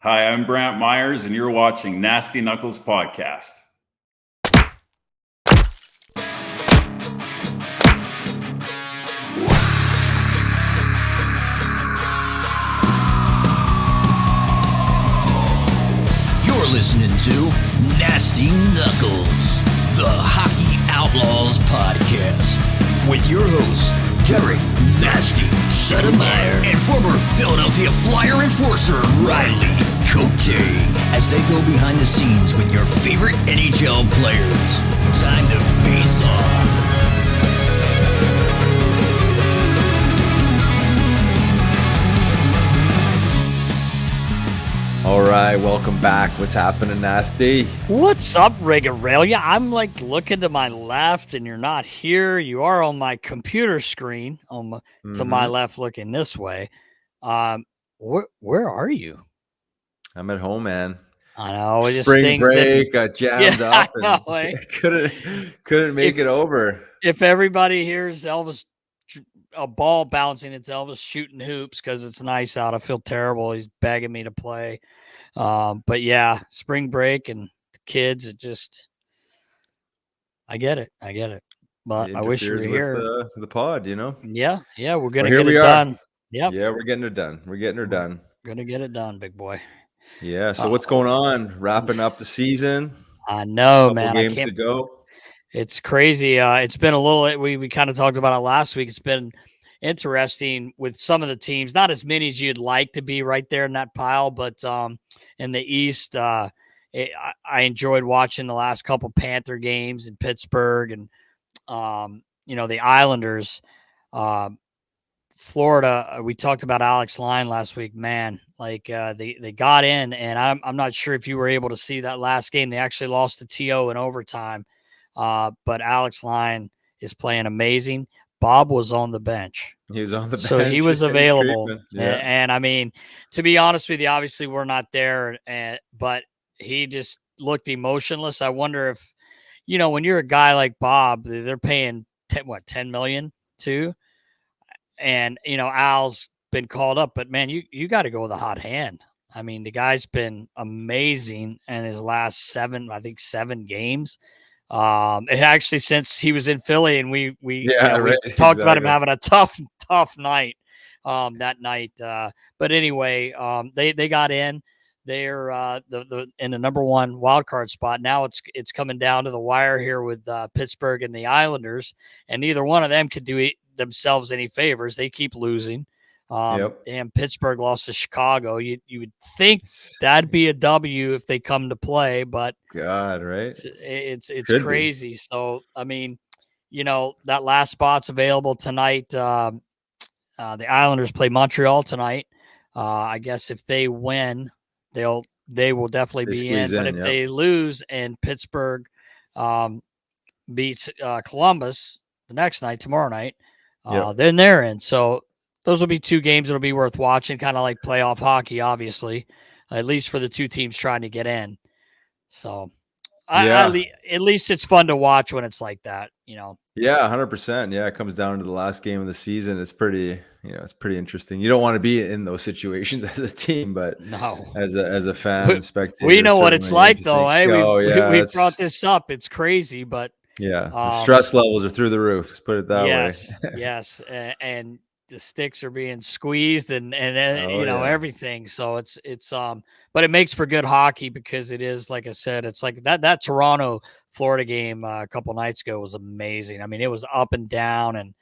Hi, I'm Brantt Myhres, and you're watching Nasty Knuckles Podcast. You're listening to Nasty Knuckles, the Hockey Outlaws Podcast, with your hosts, Derek Nasty Settlemyre and former Philadelphia Flyer enforcer Riley Cote, as they go behind the scenes with your favorite NHL players. Time to face off. All right, welcome back. What's happening, Nasty? What's up, Regarelia? I'm like looking to my left, and you're not here. You are on my computer screen, to my left, looking this way. Where are you? I'm at home, man. I know. Spring break, got jammed up, I know, and couldn't make it over. If everybody hears Elvis a ball bouncing, it's Elvis shooting hoops because it's nice out. I feel terrible. He's begging me to play. But yeah, spring break and the kids, I get it. But I wish you were here. With the pod, you know? Yeah, we're going to get it done. Yep. Yeah, we're getting it done. We're getting her done. Going to get it done, big boy. Yeah, so what's going on? Wrapping up the season. I know, Couple man. games to go. It's crazy. It's been a little, we kind of talked about it last week. It's been interesting with some of the teams, not as many as you'd like to be right there in that pile, but in the East, I enjoyed watching the last couple Panther games in Pittsburgh and, the Islanders, Florida. We talked about Alex Line last week, man, like they got in, and I'm not sure if you were able to see that last game. They actually lost to TO in overtime. But Alex Line is playing amazing. Bob was on the bench. He was on the bench. So he was available. Yeah. And I mean, to be honest with you, obviously we're not there, but he just looked emotionless. I wonder if, when you're a guy like Bob, they're paying $10 million too. And, Al's been called up, but man, you got to go with a hot hand. I mean, the guy's been amazing in his last seven games. Actually, since he was in Philly, and we talked about him having a tough night that night. But anyway, they got in. They're in the number one wild card spot. Now it's coming down to the wire here with Pittsburgh and the Islanders, and neither one of them could do themselves any favors. They keep losing. Damn, Pittsburgh lost to Chicago. You would think that'd be a W if they come to play, but God, right? It's crazy. Be. So I mean, that last spot's available tonight. The Islanders play Montreal tonight. I guess if they win, they will definitely be in. But if they lose and Pittsburgh beats Columbus the next night, tomorrow night, then they're in. So those will be two games that'll be worth watching, kind of like playoff hockey, obviously, at least for the two teams trying to get in. So at least it's fun to watch when it's like that, Yeah, 100%. Yeah, it comes down to the last game of the season. It's pretty, it's pretty interesting. You don't want to be in those situations as a team, but no, as a fan, spectator, we know what it's like, though. Hey, we brought this up. It's crazy, but the stress levels are through the roof. Let's put it that way. Yes, and the sticks are being squeezed and everything. So it's but it makes for good hockey because it is, like I said, it's like that Toronto Florida game a couple nights ago was amazing. I mean, it was up and down, and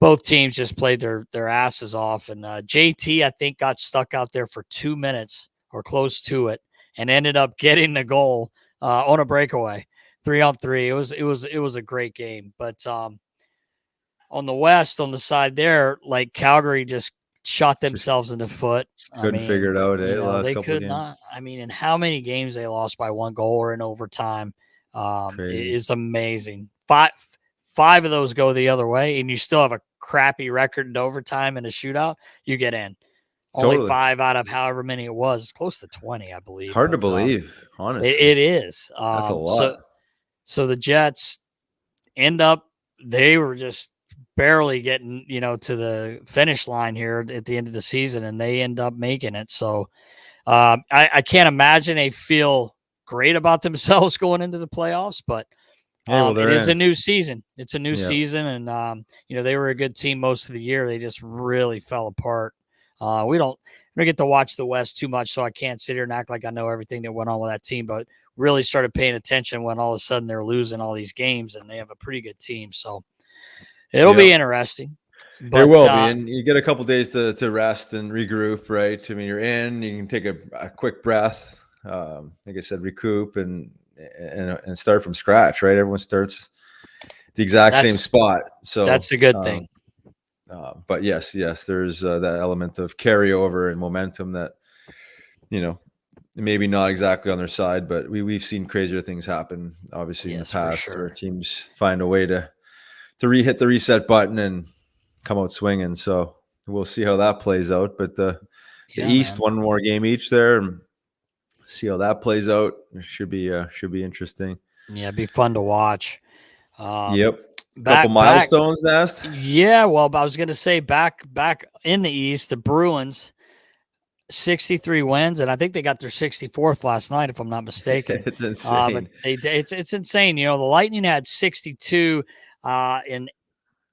both teams just played their asses off. And JT, I think, got stuck out there for 2 minutes or close to it, and ended up getting the goal on a breakaway, 3-on-3. It was a great game, but on the West, on the side there, like Calgary just shot themselves in the foot. Couldn't figure it out. They could not. I mean, in how many games they lost by one goal or in overtime is amazing. Five of those go the other way, and you still have a crappy record in overtime and a shootout. You get in. Only 5 out of however many it was. It's close to 20, I believe. It's hard to believe, honestly. It is. That's a lot. So the Jets end up, they were just barely getting, to the finish line here at the end of the season, and they end up making it. So I can't imagine they feel great about themselves going into the playoffs, but well, it is a in. new season. It's a new Yeah. season, and they were a good team most of the year. They just really fell apart. We don't get to watch the West too much, so I can't sit here and act like I know everything that went on with that team. But really started paying attention when all of a sudden they're losing all these games, and they have a pretty good team. So it'll be interesting. But, it will be, and you get a couple days to rest and regroup, right? I mean, you're in, you can take a quick breath, like I said, recoup and start from scratch, right? Everyone starts the exact same spot, so that's the good thing. But yes, there's that element of carryover and momentum that maybe not exactly on their side, but we've seen crazier things happen, obviously, in the past, where teams find a way to hit the reset button and come out swinging. So we'll see how that plays out. But the East, one more game each there, and see how that plays out. It should be interesting. Yeah, it'd be fun to watch. Couple milestones, Nast. Yeah, well, I was going to say back in the East, the Bruins, 63 wins, and I think they got their 64th last night, if I'm not mistaken. It's insane. But it's insane. The Lightning had 62 in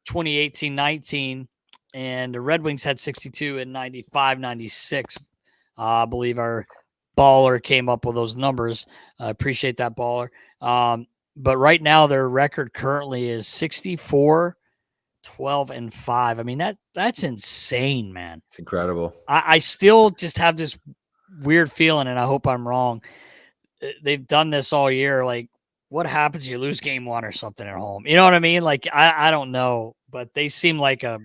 2018-19, and the Red Wings had 62 in 95-96. I believe our baller came up with those numbers. I appreciate that, baller. But right now their record currently is 64, 12, and 5. I mean, that's insane, man. It's incredible. I still just have this weird feeling, and I hope I'm wrong. They've done this all year. Like, what happens? You lose game one or something at home. You know what I mean? Like, I don't know, but they seem like a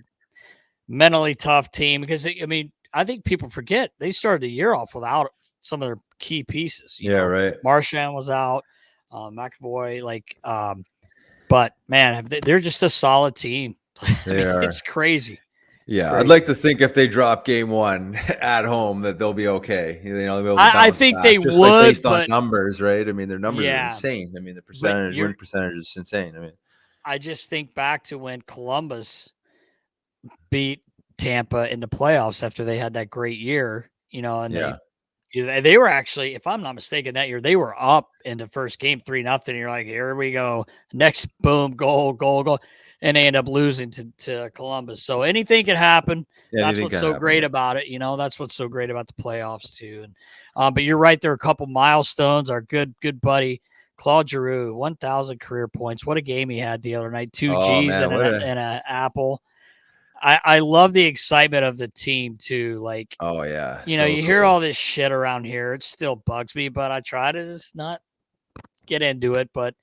mentally tough team because, I think people forget they started the year off without some of their key pieces. You know? Right. Marchand was out, McAvoy, but man, they're just a solid team. It's crazy. Yeah, I'd like to think if they drop game one at home that they'll be okay. I think they just would, based on numbers, right? I mean, their numbers are insane. I mean, the win percentage is insane. I mean, I just think back to when Columbus beat Tampa in the playoffs after they had that great year, and they were actually, if I'm not mistaken, that year they were up in the first game 3-0. You're like, here we go, next boom, goal, and they end up losing to Columbus. So anything can happen. That's what's so great about it. That's what's so great about the playoffs too. And but you're right, there are a couple milestones. Our good buddy Claude Giroux, 1,000 career points. What a game he had the other night. 2 G's and an apple. I love the excitement of the team too. Like, you hear all this shit around here. It still bugs me, but I try to just not get into it. But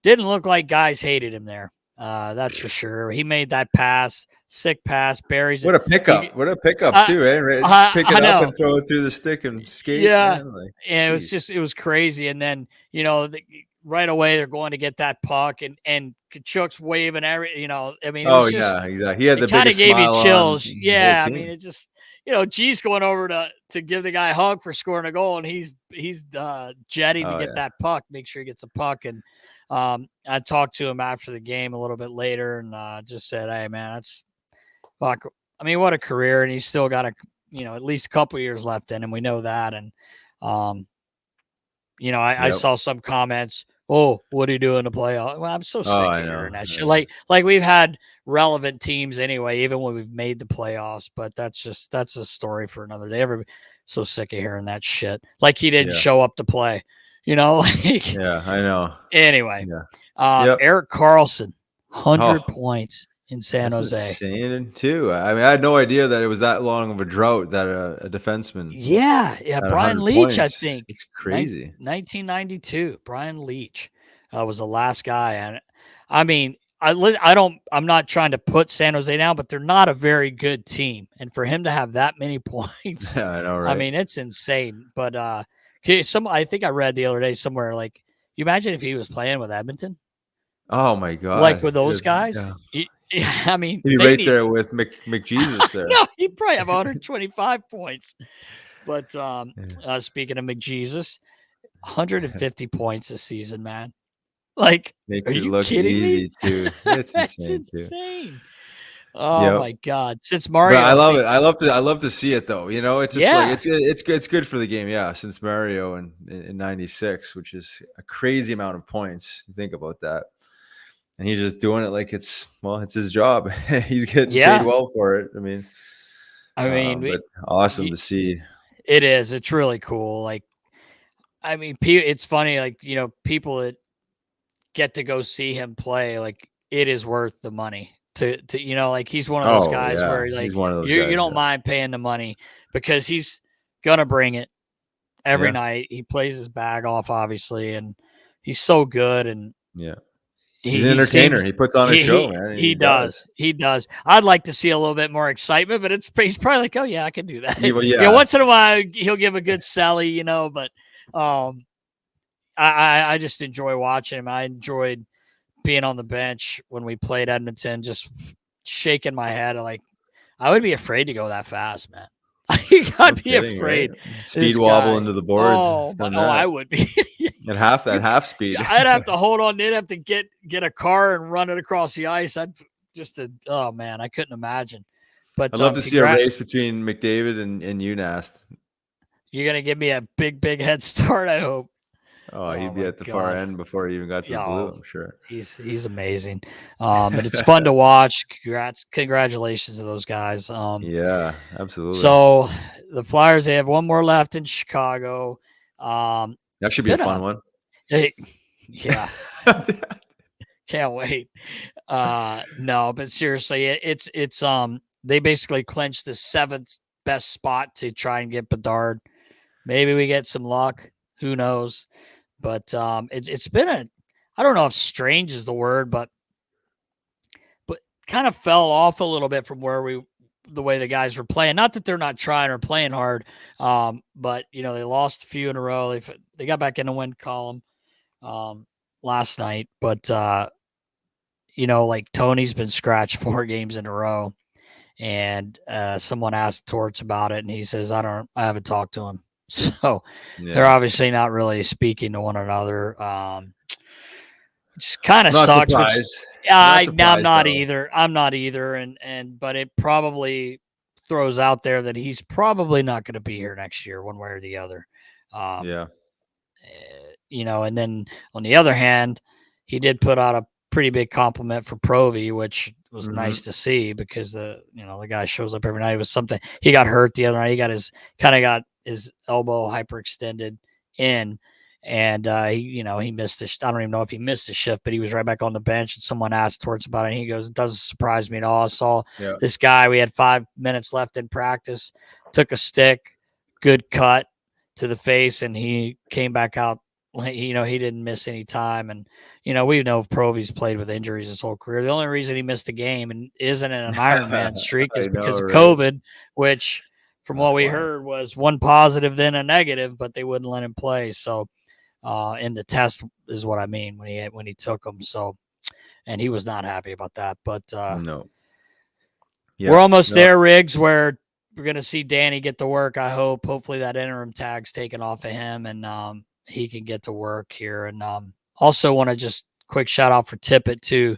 didn't look like guys hated him there. That's for sure. He made that pass, sick pass, buries it. What a pickup too, eh? Pick it up and throw it through the stick and skate. Yeah, and it was crazy. And then right away they're going to get that puck, and Kachuk's waving every. I mean, exactly. He had the biggest gave smile me chills. On yeah, I mean, it just G's going over to give the guy a hug for scoring a goal, and he's jetting to get that puck, make sure he gets a puck. And I talked to him after the game a little bit later, and just said, "Hey, man, that's fuck. I mean, what a career, and he's still got at least a couple years left in him. We know that." And I saw some comments. Oh, what do you do in the playoffs? Well, I'm so sick of hearing that shit. Like we've had relevant teams anyway, even when we've made the playoffs. But that's a story for another day. Everybody's so sick of hearing that shit. Like he didn't show up to play. I know. Anyway, Erik Karlsson, 100 points in San Jose. Insane too. I mean, I had no idea that it was that long of a drought that a defenseman. Yeah. Brian Leach, I think. It's crazy. 1992. Brian Leach was the last guy, and I mean, I'm not trying to put San Jose down, but they're not a very good team, and for him to have that many points, I know, right? I mean, it's insane. But I think I read the other day somewhere, like, you imagine if he was playing with Edmonton. Oh my god! Like with those guys. Yeah. I mean, he'd be there with McJesus there. No, he'd probably have 125 points. But speaking of McJesus, 150 points this season, man. Like, makes are it you look kidding easy me? too. It's That's insane. insane. Oh Yep. my God! Since But Mario, I love it. I love to see it though. It's just like yeah, it's good for the game. Yeah, since Mario in '96, which is a crazy amount of points. You think about that, and he's just doing it like it's his job. He's getting paid yeah. well for it. I mean, But awesome y- to see. it is. It's really cool. Like, I mean, it's funny. Like, people that get to go see him play, like, it is worth the money to like, he's one of those Oh guys yeah, where, like, he's one of those you guys. don't mind paying the money because he's gonna bring it every Yeah, night. He plays his bag off, obviously, and he's so good. And yeah. He's an he entertainer. seems He puts on a show, man. And he he does. does. He does. I'd like to see a little bit more excitement, but he's probably like, oh yeah, I can do that. Yeah, well, Yeah, yeah. once in a while he'll give a good Sally, but I just enjoy watching him. I enjoyed being on the bench when we played Edmonton, just shaking my head like I would be afraid to go that fast, man. No I'd be kidding, right? afraid. Speed This wobble guy. into the boards. I would be. At half speed. I'd have to hold on. They'd have to get a car and run it across the ice. Oh man, I couldn't imagine. But I'd love to see a race between McDavid and UNAST. You're gonna give me a big head start, I hope. Oh, he'd be My at the far God. end before he even got to the blue, I'm sure. He's amazing. And it's fun to watch. Congratulations to those guys. Yeah, absolutely. So the Flyers, they have one more left in Chicago. That should be a fun one. Yeah. Can't wait. No, but seriously, it's they basically clinched the 7th best spot to try and get Bedard. Maybe we get some luck. Who knows? But it's been I don't know if strange is the word, but kind of fell off a little bit from the way the guys were playing. Not that they're not trying or playing hard, but they lost a few in a row. They got back in the win column last night, but like Tony's been scratched 4 games in a row, and someone asked Torts about it, and he says, I haven't talked to him. So they're obviously not really speaking to one another. Which kind of sucks. I'm not either. I'm not either. But it probably throws out there that he's probably not going to be here next year, one way or the other. And then on the other hand, he did put out a pretty big compliment for Provy, which was nice to see because the guy shows up every night. It was something. He got hurt the other night. He got his elbow hyperextended in, and he missed I don't even know if he missed the shift, but he was right back on the bench. And someone asked Torts about it, and he goes, "It doesn't surprise me at all. I saw this guy. We had 5 minutes left in practice. Took a stick, good cut to the face, and he came back out. He didn't miss any time. And we know Provy's played with injuries his whole career. The only reason he missed a game and isn't in an Ironman streak is because of COVID, which." From what we heard was one positive, then a negative, but they wouldn't let him play. So, in the test is what I mean when he took him. So, and he was not happy about that. But no, we're almost there, Riggs, where we're going to see Danny get to work. I hope. Hopefully, that interim tag's taken off of him, and he can get to work here. And also want to just quick shout out for Tippett too.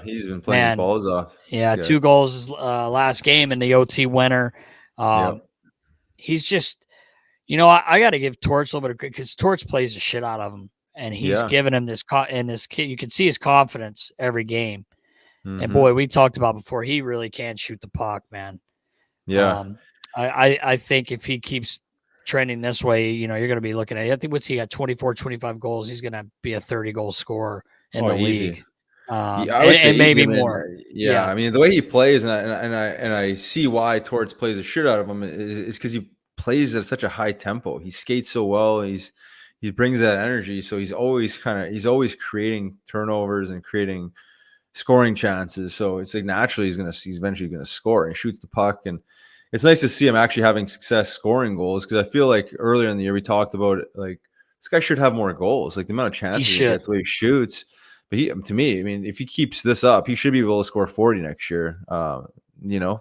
He's been playing his balls off. Yeah, 2 goals last game in the OT winner. He's just, I got to give Torts a little bit of credit because Torts plays the shit out of him, and he's giving him this kid. You can see his confidence every game. And boy, we talked about before, he really can shoot the puck, man. Yeah. I think if he keeps trending this way, you're going to be looking at. I think he got 24, 25 goals. He's going to be a 30-goal scorer in the league. I would say and maybe more. I mean, the way he plays, and I see why Torts plays the shit out of him is because he plays at such a high tempo. He skates so well. He brings that energy. So he's always creating turnovers and creating scoring chances. So it's like naturally he's eventually gonna score and shoots the puck. And it's nice to see him actually having success scoring goals because I feel like earlier in the year we talked about it, like this guy should have more goals. Like the amount of chances he gets the way he shoots. But to me, I mean, if he keeps this up, he should be able to score 40 next year. Based on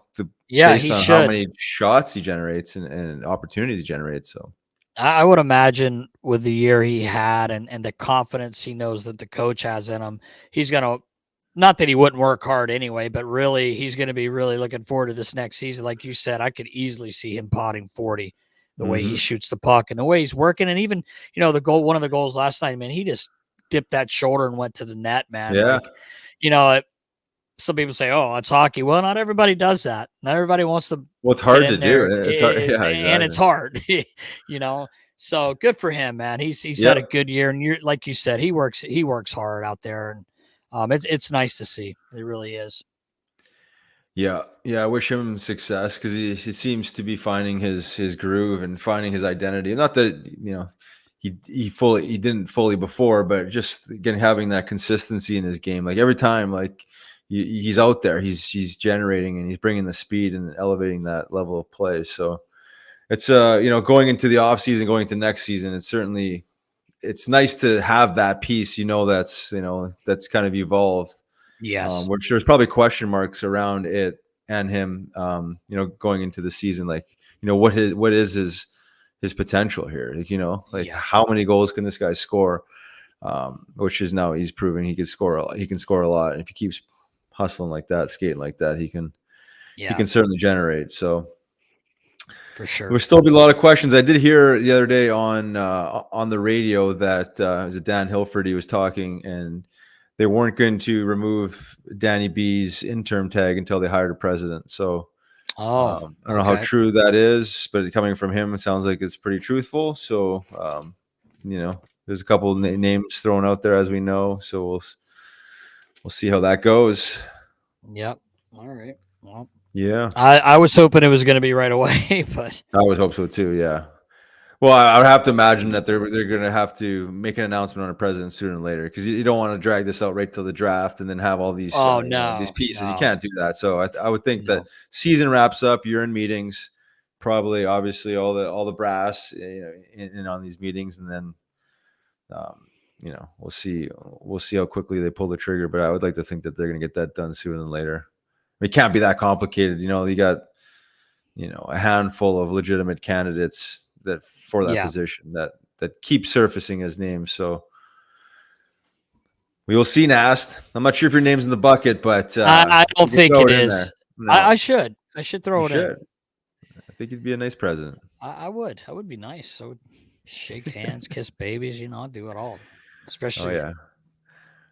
how many shots he generates and opportunities he generates. So I would imagine with the year he had and the confidence he knows that the coach has in him, he's going to not that he wouldn't work hard anyway, but really he's going to be really looking forward to this next season. Like you said, I could easily see him potting 40 the way he shoots the puck and the way he's working. And even, one of the goals last night, man, he just dipped that shoulder and went to the net, man. Yeah. Like, some people say, "Oh, it's hockey." Well, not everybody does that. Not everybody wants to. Well, it's hard to do. It's hard. Yeah, exactly. And it's hard, So good for him, man. He's had a good year, and like you said, he works hard out there, and it's nice to see. It really is. Yeah. I wish him success because he seems to be finding his groove and finding his identity. Not that he didn't fully before, but just again having that consistency in his game. Like every time, like he's out there, he's generating and he's bringing the speed and elevating that level of play. So it's going into the off season, going into next season, it's nice to have that piece. That's kind of evolved. Yes. Which there's probably question marks around it and him. Going into the season, like what is his potential here? Like how many goals can this guy score? Which is now he's proven he can score a lot. He can score a lot, and if he keeps hustling like that, skating like that, he can certainly generate. So for sure, there'll still be a lot of questions. I did hear the other day on the radio that was it Dan Hilford? He was talking, and they weren't going to remove Danny B's interim tag until they hired a president. So I don't know how true that is, but coming from him, it sounds like it's pretty truthful. So there's a couple of names thrown out there, as we know. So we'll see how that goes. Yep. All right. Well, yeah. I was hoping it was going to be right away, but I would hope so too. Yeah. Well, I would have to imagine that they're going to have to make an announcement on a president sooner than later, because you don't want to drag this out right till the draft and then have all these these pieces. No. You can't do that. So I would think that season wraps up, you're in meetings, probably obviously all the brass in on these meetings, and then we'll see how quickly they pull the trigger. But I would like to think that they're going to get that done sooner than later. It can't be that complicated. You got a handful of legitimate candidates for that position that keep surfacing as names. So we will see, Nast. I'm not sure if your name's in the bucket, but I don't think it is. No. I should throw it in. I think you'd be a nice president. I would be nice. I would shake hands, kiss babies, I'd do it all. Especially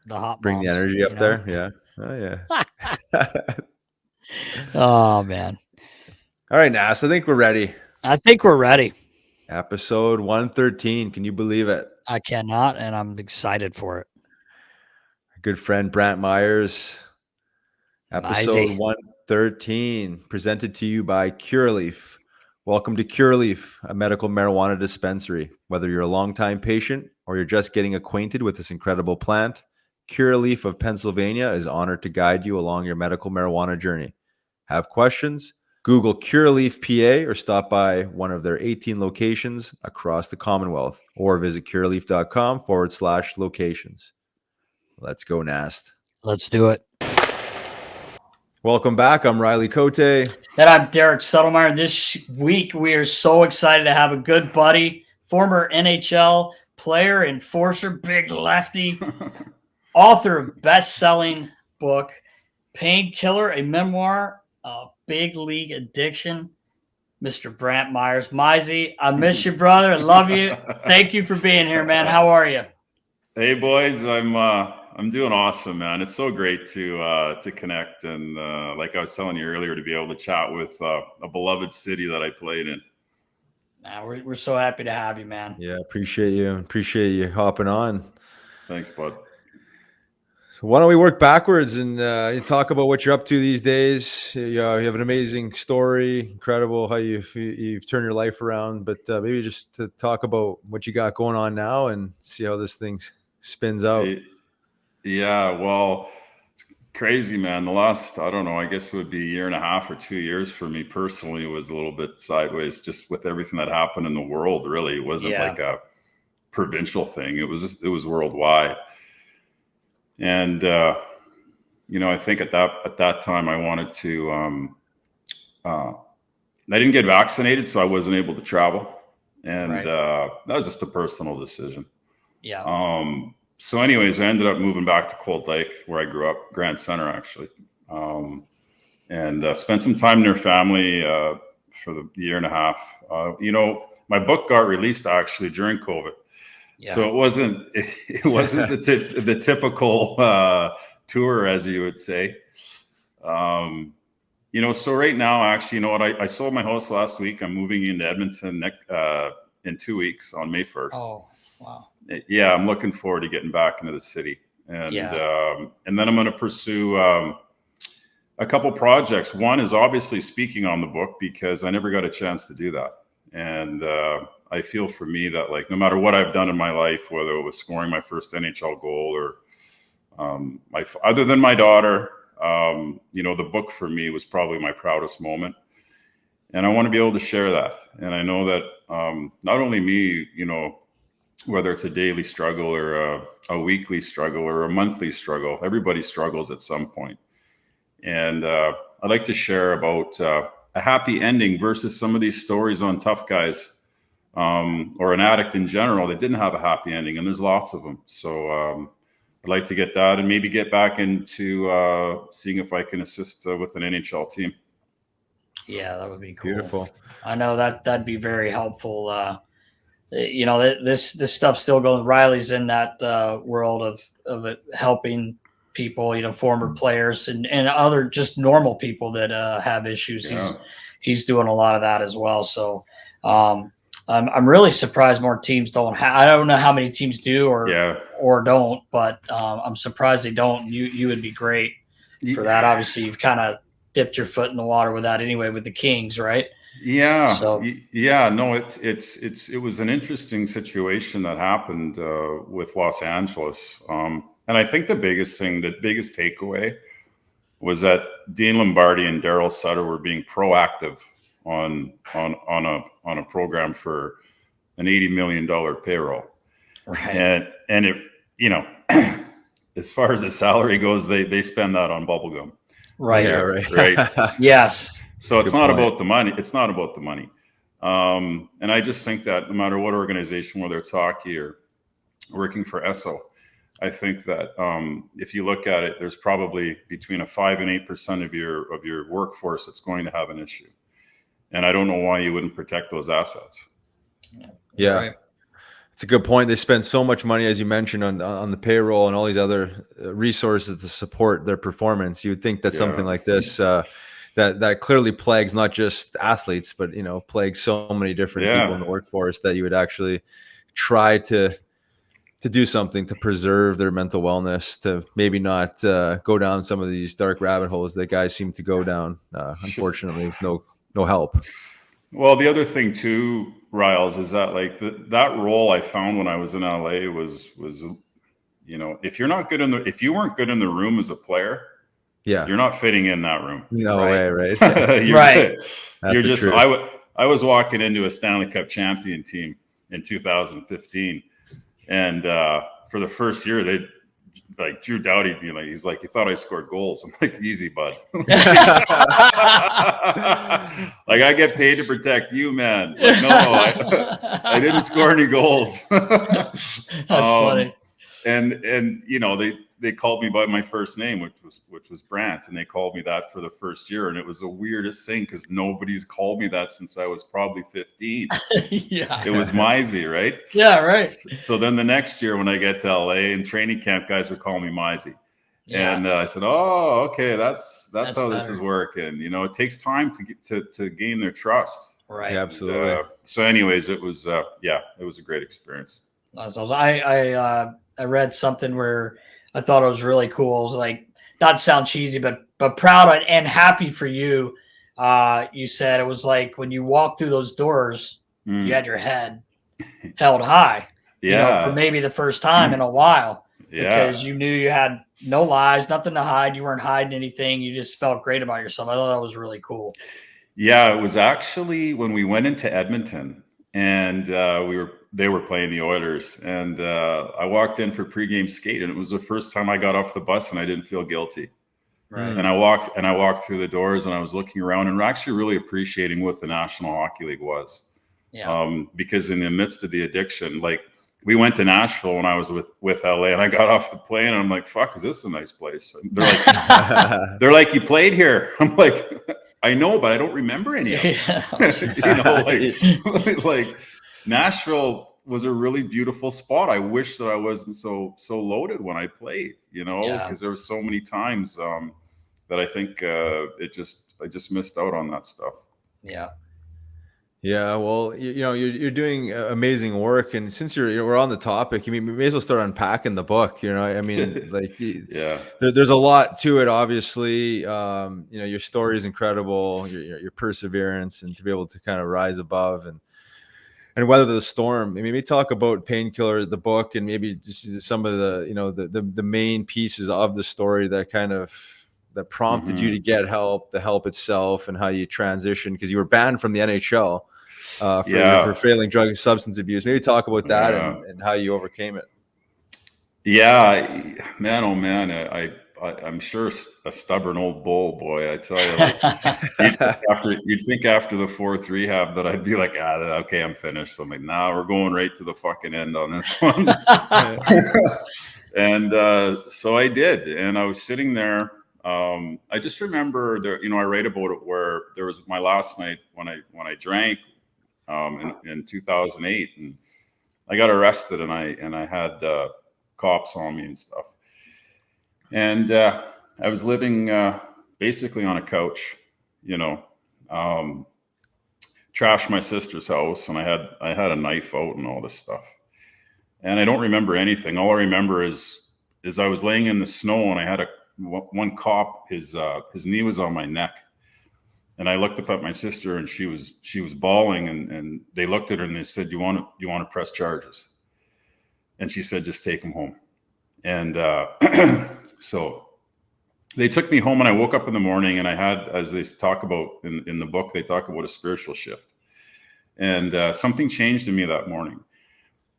the hot bring moms, the energy up there. Yeah. Oh yeah. Oh man. All right, Nast. I think we're ready. Episode 113. Can you believe it? I cannot, and I'm excited for it. Our good friend Brantt Myhres. Episode 113, presented to you by Curaleaf. Welcome to Curaleaf, a medical marijuana dispensary. Whether you're a longtime patient or you're just getting acquainted with this incredible plant, Curaleaf of Pennsylvania is honored to guide you along your medical marijuana journey. Have questions? Google Curaleaf PA or stop by one of their 18 locations across the Commonwealth, or visit curaleaf.com/locations. Let's go, Nast. Let's do it. Welcome back. I'm Riley Cote. And I'm Derek Settlemyre. This week, we are so excited to have a good buddy, former NHL player, enforcer, big lefty, author of best-selling book, Painkiller, a memoir of big league addiction, Mr. Brantt Myhres. Mizey, I miss you, brother. I love you. Thank you for being here, man. How are you? Hey, boys. I'm doing awesome, man. It's so great to connect, and like I was telling you earlier, to be able to chat with a beloved city that I played in. We're so happy to have you, man. Yeah, appreciate you hopping on. Thanks, bud. So why don't we work backwards and talk about what you're up to these days? You have an amazing story, incredible how you've turned your life around. But maybe just to talk about what you got going on now and see how this thing spins out. Yeah, well, it's crazy, man. The last, I don't know, I guess it would be a year and a half or 2 years for me personally was a little bit sideways, just with everything that happened in the world. Really, it wasn't like a provincial thing. It was worldwide. And I think at that time I wanted to. I didn't get vaccinated, so I wasn't able to travel, and that was just a personal decision. Yeah. So anyways, I ended up moving back to Cold Lake, where I grew up, Grand Center, actually. And spent some time near family for the year and a half. My book got released actually during COVID. Yeah. So it wasn't the typical tour, as you would say. So right now, actually, you know what? I sold my house last week. I'm moving into Edmonton in 2 weeks on May 1st. Oh, wow. Yeah, I'm looking forward to getting back into the city. And then I'm going to pursue a couple projects. One is obviously speaking on the book, because I never got a chance to do that. And I feel for me that, like, no matter what I've done in my life, whether it was scoring my first NHL goal or other than my daughter, the book for me was probably my proudest moment. And I want to be able to share that. And I know that not only me, whether it's a daily struggle or a weekly struggle or a monthly struggle, everybody struggles at some point. And I'd like to share about a happy ending versus some of these stories on tough guys or an addict in general that didn't have a happy ending. And there's lots of them. So I'd like to get that and maybe get back into seeing if I can assist with an NHL team. Yeah, that would be cool. Beautiful. I know that'd be very helpful. This stuff still goes. Riley's in that world of it helping people, former players and other just normal people that have issues. Yeah. He's doing a lot of that as well. So I'm really surprised more teams don't have. I don't know how many teams do or don't, but I'm surprised they don't. You would be great for that. Obviously, you've kind of dipped your foot in the water with that anyway with the Kings, right? Yeah. So no, it was an interesting situation that happened with Los Angeles. And I think the biggest takeaway was that Dean Lombardi and Daryl Sutter were being proactive on a program for an $80 million payroll. Right. And it, as far as the salary goes, they spend that on bubblegum. Right. Yeah, right. Yes. So it's not about the money. It's not about the money. And I just think that no matter what organization, whether it's hockey or working for ESO, I think that if you look at it, there's probably between a 5 and 8% of your workforce that's going to have an issue. And I don't know why you wouldn't protect those assets. Yeah. Right. It's a good point. They spend so much money, as you mentioned, on the payroll and all these other resources to support their performance. You would think that something like this that clearly plagues not just athletes, but plagues so many different people in the workforce, that you would actually try to do something to preserve their mental wellness, to maybe not go down some of these dark rabbit holes that guys seem to go down. Unfortunately, with no help. Well, the other thing too, Riles, is that like that role I found when I was in LA was if you weren't good in the room as a player, you're not fitting in that room. No way, right? Right. You're just. I was walking into a Stanley Cup champion team in 2015, and for the first year they. Like Drew Doughty, he's like, you thought I scored goals. I'm like, easy, bud. Like, I get paid to protect you, man. Like, no, I didn't score any goals. That's funny. And they called me by my first name, which was Brantt, and they called me that for the first year, and it was the weirdest thing because nobody's called me that since I was probably 15. Yeah, it was Mizey, right? Yeah, right. So then the next year when I get to LA in training camp, guys would call me Mizey, and I said, "Oh, okay, that's how better. This is working." It takes time to gain their trust. Right. Yeah, absolutely. So, anyways, it was a great experience. I read something where I thought it was really cool. It was like, not to sound cheesy, but proud and happy for you. You said it was like when you walked through those doors, you had your head held high. For maybe the first time in a while. Because you knew you had no lies, nothing to hide. You weren't hiding anything. You just felt great about yourself. I thought that was really cool. Yeah, it was actually when we went into Edmonton and they were playing the Oilers, and I walked in for pregame skate, and it was the first time I got off the bus and I didn't feel guilty. Right. And I walked through the doors, and I was looking around and actually really appreciating what the National Hockey League was. Yeah. Because in the midst of the addiction, like we went to Nashville when I was with LA, and I got off the plane and I'm like, fuck, is this a nice place? And they're like, you played here. I'm like, I know, but I don't remember any of it. You know, like Nashville was a really beautiful spot. I wish that I wasn't so loaded when I played, you know, because there were so many times that I think I just missed out on that stuff. Yeah. Yeah, well, you're doing amazing work, and since we're on the topic, we may as well start unpacking the book. I mean, like, there's a lot to it. Obviously, your story is incredible, your perseverance, and to be able to kind of rise above and weather the storm. I mean, maybe talk about Painkiller, the book, and maybe just some of the the main pieces of the story that prompted you to get help, the help itself, and how you transitioned, because you were banned from the NHL for failing drug and substance abuse. Maybe talk about that and how you overcame it. Yeah, man, oh man, I'm sure a stubborn old bull, boy. I tell you, you'd think after the 4th rehab that I'd be like, okay, I'm finished. So I'm like, nah, we're going right to the fucking end on this one. And so I did, and I was sitting there. I just remember there, I write about it where there was my last night when I drank in 2008, and I got arrested, and I had cops on me and stuff, and I was living basically on a couch, trashed my sister's house, and I had a knife out and all this stuff, and I don't remember anything. All I remember is I was laying in the snow, and I had one cop, his knee was on my neck, and I looked up at my sister, and she was bawling, and they looked at her and they said, "Do you want to press charges?" And she said, "Just take him home." And so they took me home, and I woke up in the morning, and I had, as they talk about in the book, they talk about a spiritual shift, and something changed in me that morning.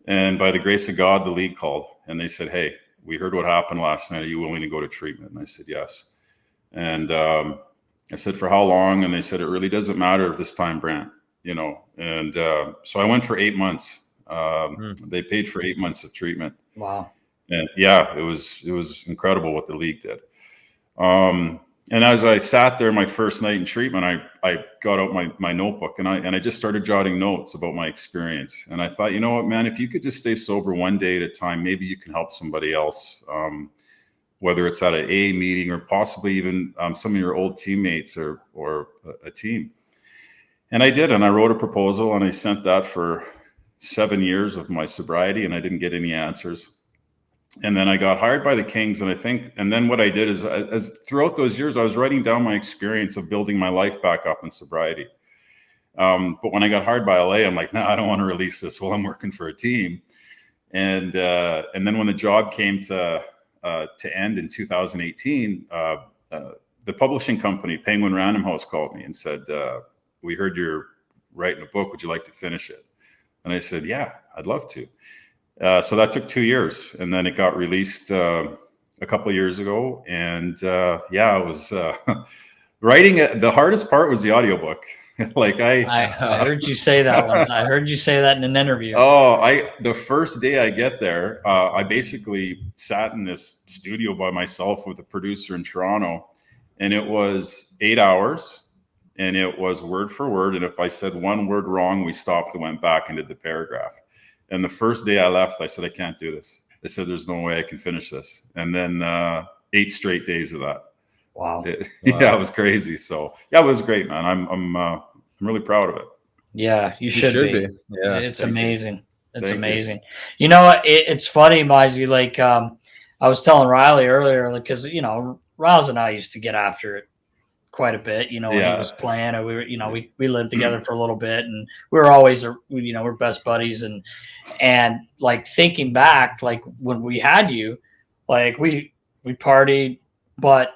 And by the grace of God, the league called, and they said, "Hey, we heard what happened last night. Are you willing to go to treatment?" And I said, "Yes." And I said, "For how long?" And they said, "It really doesn't matter this time, Brantt, And so I went for 8 months. They paid for 8 months of treatment. Wow. And yeah, it was incredible what the league did. And as I sat there my first night in treatment, I got out my notebook, and I just started jotting notes about my experience. And I thought, you know what, man, if you could just stay sober one day at a time, maybe you can help somebody else, whether it's at an AA meeting or possibly even some of your old teammates or a team. And I did, and I wrote a proposal, and I sent that for 7 years of my sobriety, and I didn't get any answers. And then I got hired by the Kings, and then what I did is, as throughout those years, I was writing down my experience of building my life back up in sobriety. But when I got hired by LA, I'm like, no, I don't want to release this while I'm working for a team. And then when the job came to end in 2018, the publishing company, Penguin Random House, called me and said, "We heard you're writing a book. Would you like to finish it?" And I said, "Yeah, I'd love to." So that took 2 years, and then it got released a couple of years ago. And it was writing it. The hardest part was the audiobook. I heard you say that once. I heard you say that in an interview. The first day I get there, I basically sat in this studio by myself with a producer in Toronto, and it was 8 hours, and it was word for word. And if I said one word wrong, we stopped and went back and did the paragraph. And the first day I left, I said, "I can't do this." I said, "There's no way I can finish this." And then 8 straight days of that. Wow. Yeah, it was crazy. So yeah, it was great, man. I'm really proud of it. Yeah, you should be. Yeah, it's amazing. It's amazing. You know, it's funny, Mizey. Like I was telling Riley earlier, because Riles and I used to get after it quite a bit, when he was playing, and we were, we lived together for a little bit, and we were always, we're best buddies, and like thinking back, like when we had you, like we partied, but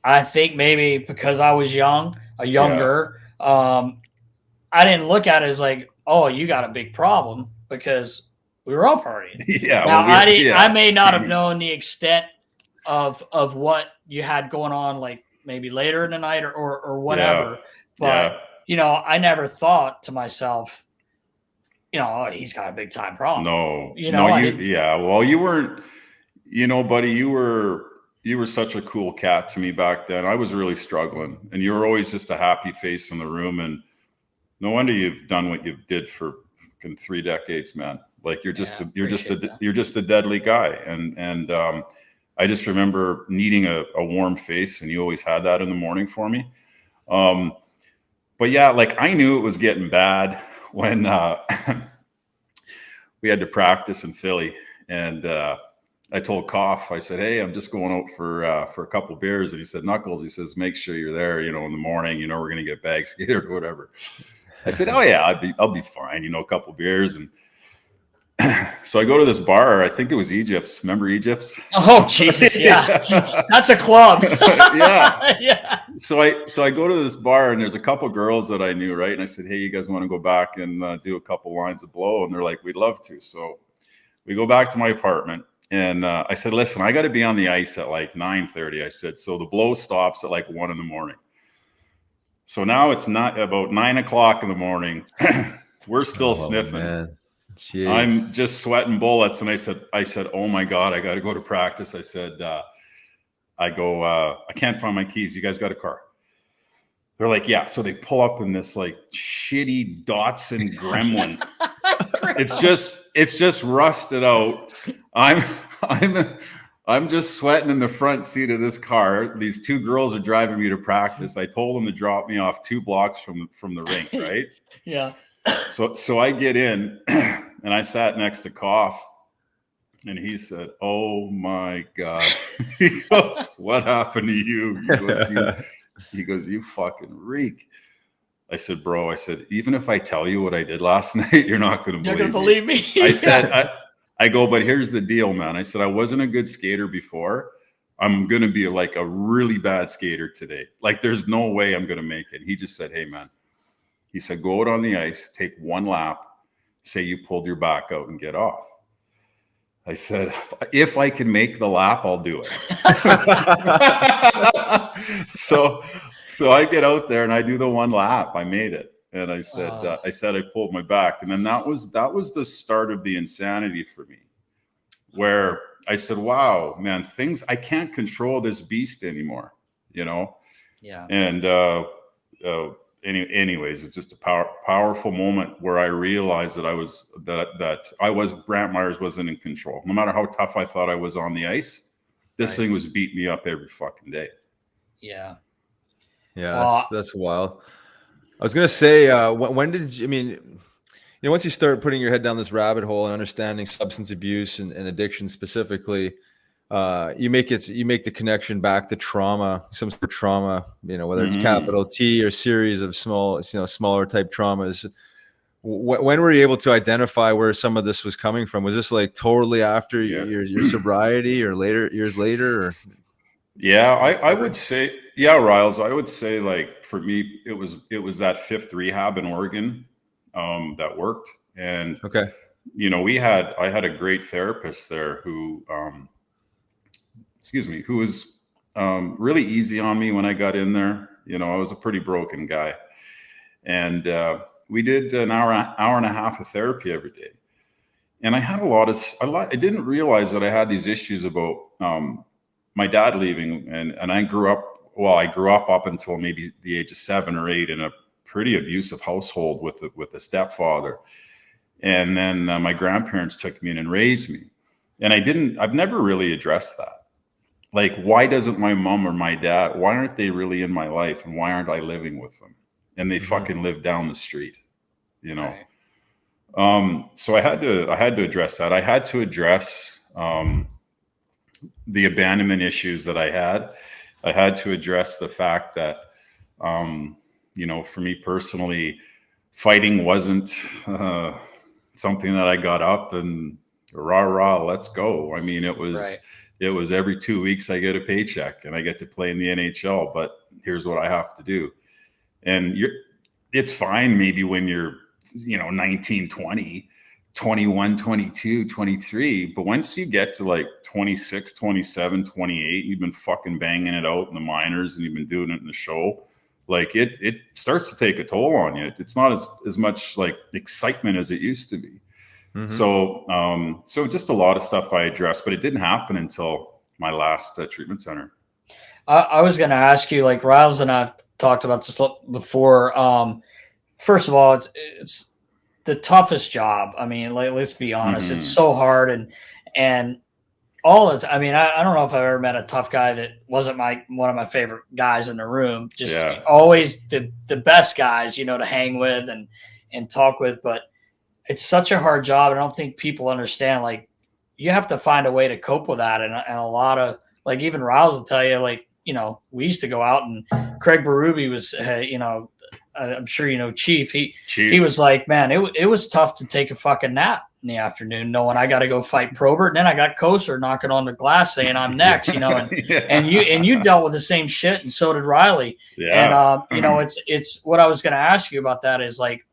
I think maybe because I was younger, I didn't look at it as like, oh, you got a big problem, because we were all partying. Yeah. Now I may not have known the extent of what you had going on, like maybe later in the night or whatever. But I never thought to myself, he's got a big time problem. No, Yeah. Well, you weren't, buddy, you were such a cool cat to me back then. I was really struggling, and you were always just a happy face in the room. And no wonder you've done what you did for 3 decades, man. Like you're just a deadly guy. And I just remember needing a warm face, and you always had that in the morning for me. But yeah, like I knew it was getting bad when we had to practice in Philly, and I told Koff, I said, "Hey, I'm just going out for a couple beers," and he said, "Knuckles," he says, "make sure you're there, in the morning. We're gonna get bag skated or whatever." I said, "Oh yeah, I'll be fine. A couple beers." And so I go to this bar. I think it was Egypt's. Remember Egypt's? Oh Jesus, yeah. That's a club. Yeah. Yeah. So I go to this bar, and there's a couple girls that I knew, right? And I said, "Hey, you guys want to go back and do a couple lines of blow?" And they're like, "We'd love to." So we go back to my apartment, and I said, "Listen, I got to be on the ice at like 9:30." I said, "So the blow stops at like 1 a.m. So now it's not about 9 o'clock in the morning. We're still sniffing. Man. I'm just sweating bullets. And I said, "Oh my God, I got to go to practice." I said, I can't find my keys. You guys got a car? They're like, "Yeah." So they pull up in this like shitty Datsun Gremlin. It's just rusted out. I'm just sweating in the front seat of this car. These 2 girls are driving me to practice. I told them to drop me off 2 blocks from the rink, right? Yeah. So I get in, and I sat next to Koff, and he said, "Oh my God." He goes, "What happened to you?" He goes, "You fucking reek." I said, "Bro," "even if I tell you what I did last night, you're not going to believe me." I said, I go, "But here's the deal, man." I said, "I wasn't a good skater before. I'm going to be like a really bad skater today. Like, there's no way I'm going to make it." He just said, "Hey, man," he said, "go out on the ice, take 1 lap, say you pulled your back out, and get off." I said, "If I can make the lap, I'll do it." So I get out there and I do the 1 lap. I made it. And I said, I pulled my back. And then that was the start of the insanity for me, where I said, "Wow, man, I can't control this beast anymore, Yeah. And anyways, it's just a powerful moment where I realized that I was Brantt Myhres wasn't in control. No matter how tough I thought I was on the ice, this thing was beating me up every fucking day. Yeah. Yeah, that's wild. I was gonna say, when did you? Once you start putting your head down this rabbit hole and understanding substance abuse and addiction specifically, you make the connection back to trauma, some sort of trauma, whether it's capital T or series of smaller type traumas. When were you able to identify where some of this was coming from? Was this like totally after your sobriety or years later? Or? Yeah, I would say, Riles, I would say, like, for me, it was that 5th rehab in Oregon that worked. And, okay. I had a great therapist there who was really easy on me when I got in there. I was a pretty broken guy. And we did an hour and a half of therapy every day. And I had I didn't realize that I had these issues about my dad leaving. And I grew up until maybe the age of 7 or 8 in a pretty abusive household with a stepfather. And then my grandparents took me in and raised me. And I've never really addressed that. Like, why doesn't my mom or my dad, why aren't they really in my life? And why aren't I living with them? And they fucking live down the street, Right. So I had to address that. I had to address the abandonment issues that I had. I had to address the fact that, for me personally, fighting wasn't something that I got up and rah, let's go. I mean, it was every 2 weeks I get a paycheck and I get to play in the NHL, but here's what I have to do. And it's fine maybe when you're, 19, 20, 21, 22, 23. But once you get to like 26, 27, 28, you've been fucking banging it out in the minors and you've been doing it in the show like it starts to take a toll on you. It's not as much like excitement as it used to be. Mm-hmm. So just a lot of stuff I addressed, but it didn't happen until my last treatment center. I was going to ask you, like Riles and I've talked about this before. First of all, it's the toughest job. I mean, like, let's be honest, it's so hard, and all is. I mean, I don't know if I've ever met a tough guy that wasn't one of my favorite guys in the room. Just always the best guys, you know, to hang with and talk with. But it's such a hard job. I don't think people understand. Like, you have to find a way to cope with that, and a lot of, like, even Riles will tell you, like, you know, we used to go out, and Craig Berube was, you know, I'm sure you know Chief. He was like, man, it was tough to take a fucking nap in the afternoon, knowing I got to go fight Probert, and then I got Koser knocking on the glass saying I'm next, you know, and you dealt with the same shit, and so did Riley. Yeah. And you know, it's what I was going to ask you about that is, like,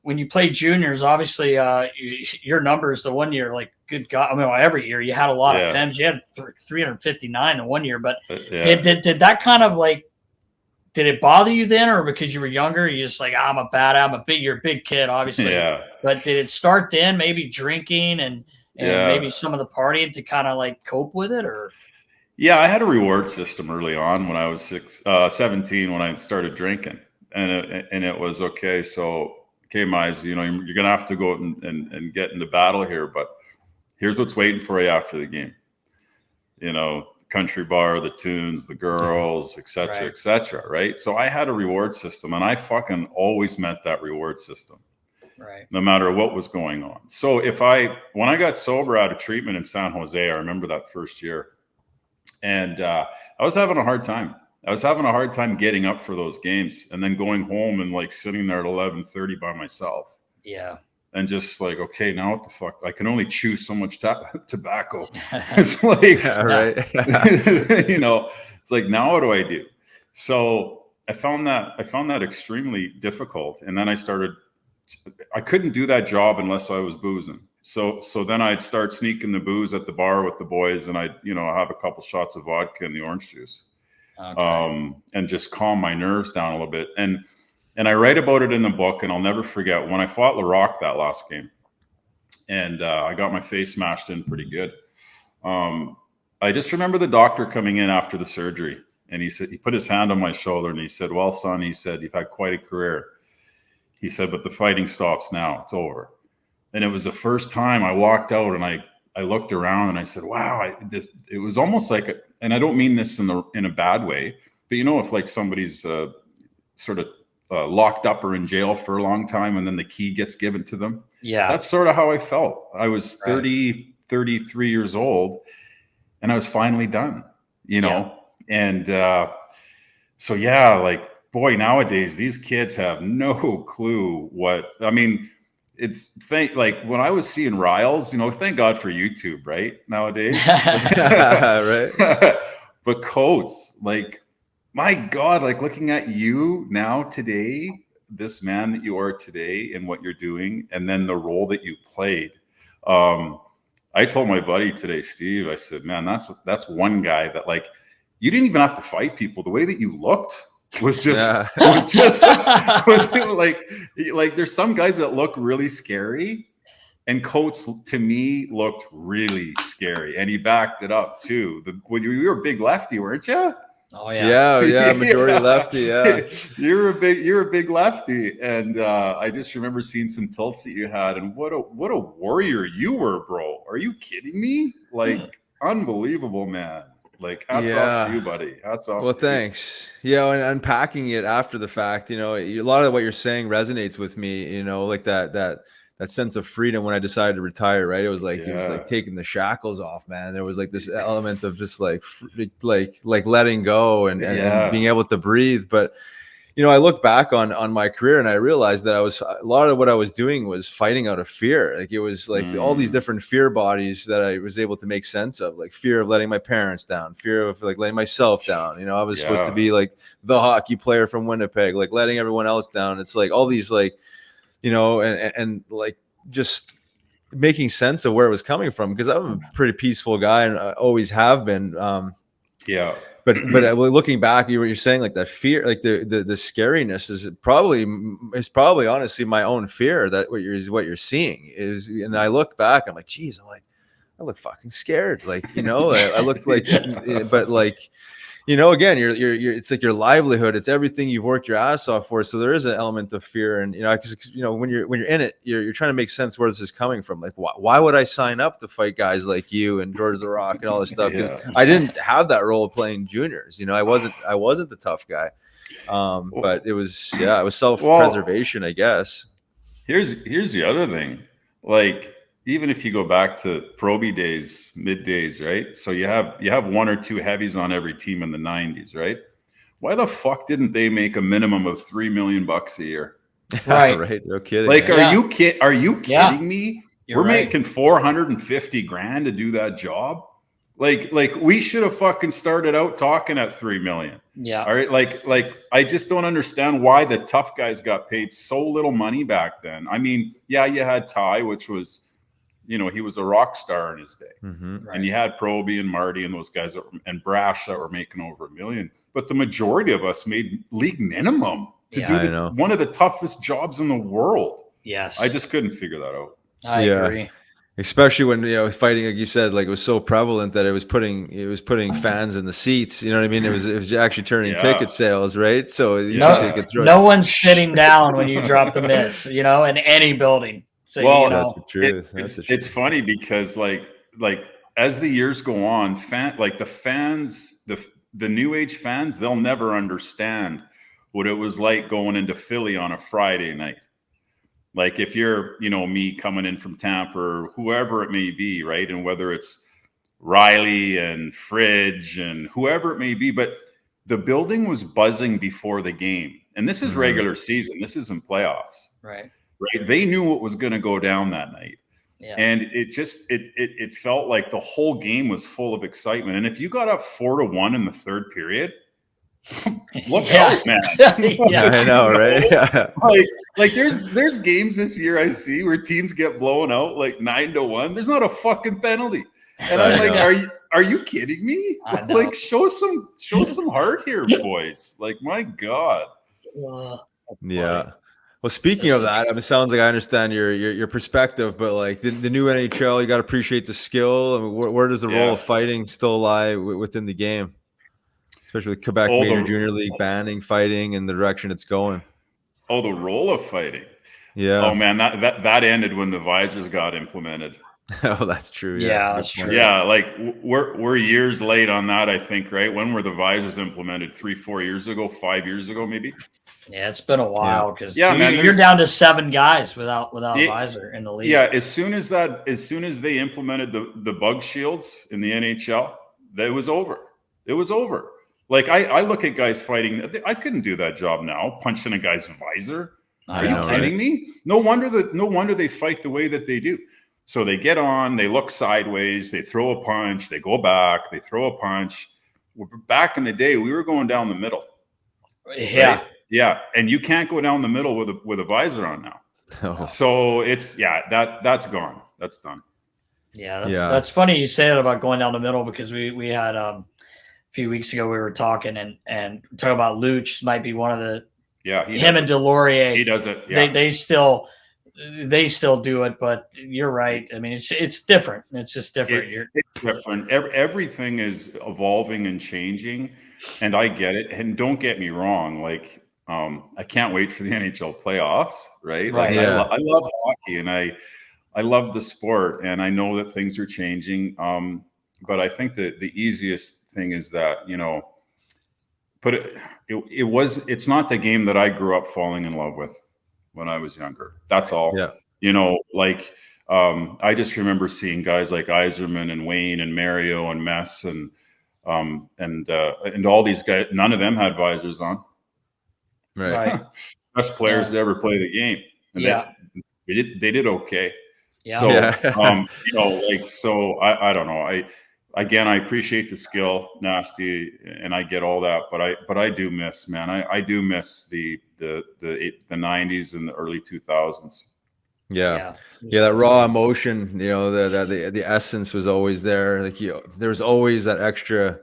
when you play juniors, obviously your numbers the one year, like, good God, I mean, every year you had a lot of PEMs. You had 359 in one year, but did that kind of, like, did it bother you then, or because you were younger, you just like, you're a big kid, obviously. Yeah. But did it start then, maybe drinking and maybe some of the partying to kind of like cope with it, or? Yeah, I had a reward system early on when I was 17 when I started drinking, and it was okay. So, okay, Mize, you know, you're gonna have to go out and get into battle here, but here's what's waiting for you after the game. You know, country bar, the tunes, the girls, et cetera, right? So I had a reward system, and I fucking always met that reward system, right? No matter what was going on. So when I got sober out of treatment in San Jose, I remember that first year, and I was having a hard time. I was having a hard time getting up for those games, and then going home and like sitting there at 11:30 by myself. Yeah. And just like, okay, now what the fuck? I can only chew so much tobacco. It's like, you know, it's like, now what do I do? So I found that extremely difficult. And then I couldn't do that job unless I was boozing. So then I'd start sneaking the booze at the bar with the boys, and I'd, you know, have a couple shots of vodka and the orange juice, and just calm my nerves down a little bit. And I write about it in the book, and I'll never forget when I fought LaRock that last game, and I got my face smashed in pretty good. I just remember the doctor coming in after the surgery, and he put his hand on my shoulder, and he said, "Well, son," he said, "you've had quite a career." He said, "But the fighting stops now. It's over." And it was the first time I walked out, and I looked around, and I said, "Wow!" It was almost like, and I don't mean this in a bad way, but you know, if like somebody's sort of locked up or in jail for a long time, and then the key gets given to them. Yeah. That's sort of how I felt. I was 33 years old, and I was finally done, you know? Yeah. And so, yeah, like, boy, nowadays, these kids have no clue what, I mean, like when I was seeing Riles, you know, thank God for YouTube, right? Nowadays. Right. But Coates, like, my God, like looking at you now today, this man that you are today and what you're doing, and then the role that you played. I told my buddy today, Steve, I said, man, that's one guy that, like, you didn't even have to fight people. The way that you looked was just, was like there's some guys that look really scary, and Coates to me looked really scary, and he backed it up too. You were a big lefty, weren't you? Oh yeah, majority lefty. Yeah, you're a big lefty, and I just remember seeing some tilts that you had, and what a warrior you were, bro. Are you kidding me? Like, unbelievable, man. Like, hats off to you, buddy. Hats off. Well, thanks. Yeah, and unpacking it after the fact, you know, a lot of what you're saying resonates with me. You know, like that sense of freedom when I decided to retire, right? It was like, it was like taking the shackles off, man. There was like this element of just like letting go and being able to breathe. But, you know, I look back on my career, and I realized that a lot of what I was doing was fighting out of fear. Like, it was like all these different fear bodies that I was able to make sense of, like fear of letting my parents down, fear of like letting myself down. You know, I was supposed to be like the hockey player from Winnipeg, like letting everyone else down. It's like all these, like, you know, and like just making sense of where it was coming from, because I'm a pretty peaceful guy, and I always have been. But looking back, you're saying like that fear, like the scariness is probably honestly my own fear that what you're seeing is. And I look back, I'm like, geez, I look fucking scared. Like, I look like, but like, again, you're it's like your livelihood. It's everything you've worked your ass off for. So there is an element of fear, and because when you're in it, you're trying to make sense where this is coming from. Like, why would I sign up to fight guys like you and George the Rock and all this stuff? Because I didn't have that role playing juniors. I wasn't the tough guy. But it was self-preservation, I guess. Here's the other thing, like. Even if you go back to Proby days, mid days, right? So you have one or two heavies on every team in the 90s, right? Why the fuck didn't they make a minimum of $3 million a year? Right. Right. No kidding. Like, are you kidding me? We're making $450,000 to do that job. Like we should have fucking started out talking at $3 million. Yeah. All right. Like I just don't understand why the tough guys got paid so little money back then. I mean, yeah, you had Ty, which was, he was a rock star in his day. Mm-hmm. Right. And you had Proby and Marty and those guys and Brash that were making over $1 million. But the majority of us made league minimum to do one of the toughest jobs in the world. Yes. I just couldn't figure that out. I agree. Especially when fighting, like you said, like it was so prevalent that it was putting fans in the seats. You know what I mean? It was actually turning ticket sales, right? So no one's sitting down when you drop the mitts, in any building. So, well, that's the truth. It's funny because like as the years go on, the fans, the new age fans, they'll never understand what it was like going into Philly on a Friday night. Like if you're, me coming in from Tampa or whoever it may be, right? And whether it's Riley and Fridge and whoever it may be, but the building was buzzing before the game. And this is regular season. This isn't playoffs. Right. They knew what was going to go down that night. Yeah. And it felt like the whole game was full of excitement. And if you got up 4-1 in the third period, look out, man. Yeah, I know, right? Yeah. Like there's games this year I see where teams get blown out like 9-1. There's not a fucking penalty. And I'm like, are you kidding me? Like show some heart here, boys. Like my God. Yeah. Well, speaking of that, it sounds like I understand your perspective, but like the new NHL, you got to appreciate the skill. I mean, where does the role of fighting still lie within the game, especially with Quebec Major Junior League banning fighting and the direction it's going? Oh, the role of fighting. Yeah. Oh man, that ended when the visors got implemented. Oh, that's true. Yeah, that's true. Yeah, like we're years late on that, I think, right? When were the visors implemented? 3-4 years ago, 5 years ago, maybe? Yeah, it's been a while because man, you're down to 7 guys without a visor in the league. Yeah, as soon as they implemented the bug shields in the NHL, it was over. It was over. Like I look at guys fighting. I couldn't do that job now, punching a guy's visor. Are you kidding me? No wonder they fight the way that they do. So they get on, they look sideways, they throw a punch, they go back, they throw a punch. Back in the day, we were going down the middle. Yeah. Right? Yeah. And you can't go down the middle with a visor on now. Oh. So it's that's gone. That's done. Yeah, that's funny you say that about going down the middle because we had a few weeks ago we were talking and talking about Luch might be one of the him and Delorier. He does it. Yeah. They still do it, but you're right. I mean, it's different. It's just different. It's different. Everything is evolving and changing, and I get it. And don't get me wrong, like I can't wait for the NHL playoffs, right? Like I love hockey, and I love the sport, and I know that things are changing. But I think that the easiest thing is that it's not the game that I grew up falling in love with when I was younger. That's all. Yeah. I just remember seeing guys like Yzerman and Wayne and Mario and Mess and all these guys. None of them had visors on. Right. Best players to ever play the game. And they did okay. Yeah. So, so I don't know. I appreciate the skill, Nasty, and I get all that, but I do miss, man. I do miss the 90s and the early 2000s. Yeah, that raw emotion, the essence was always there. Like there was always that extra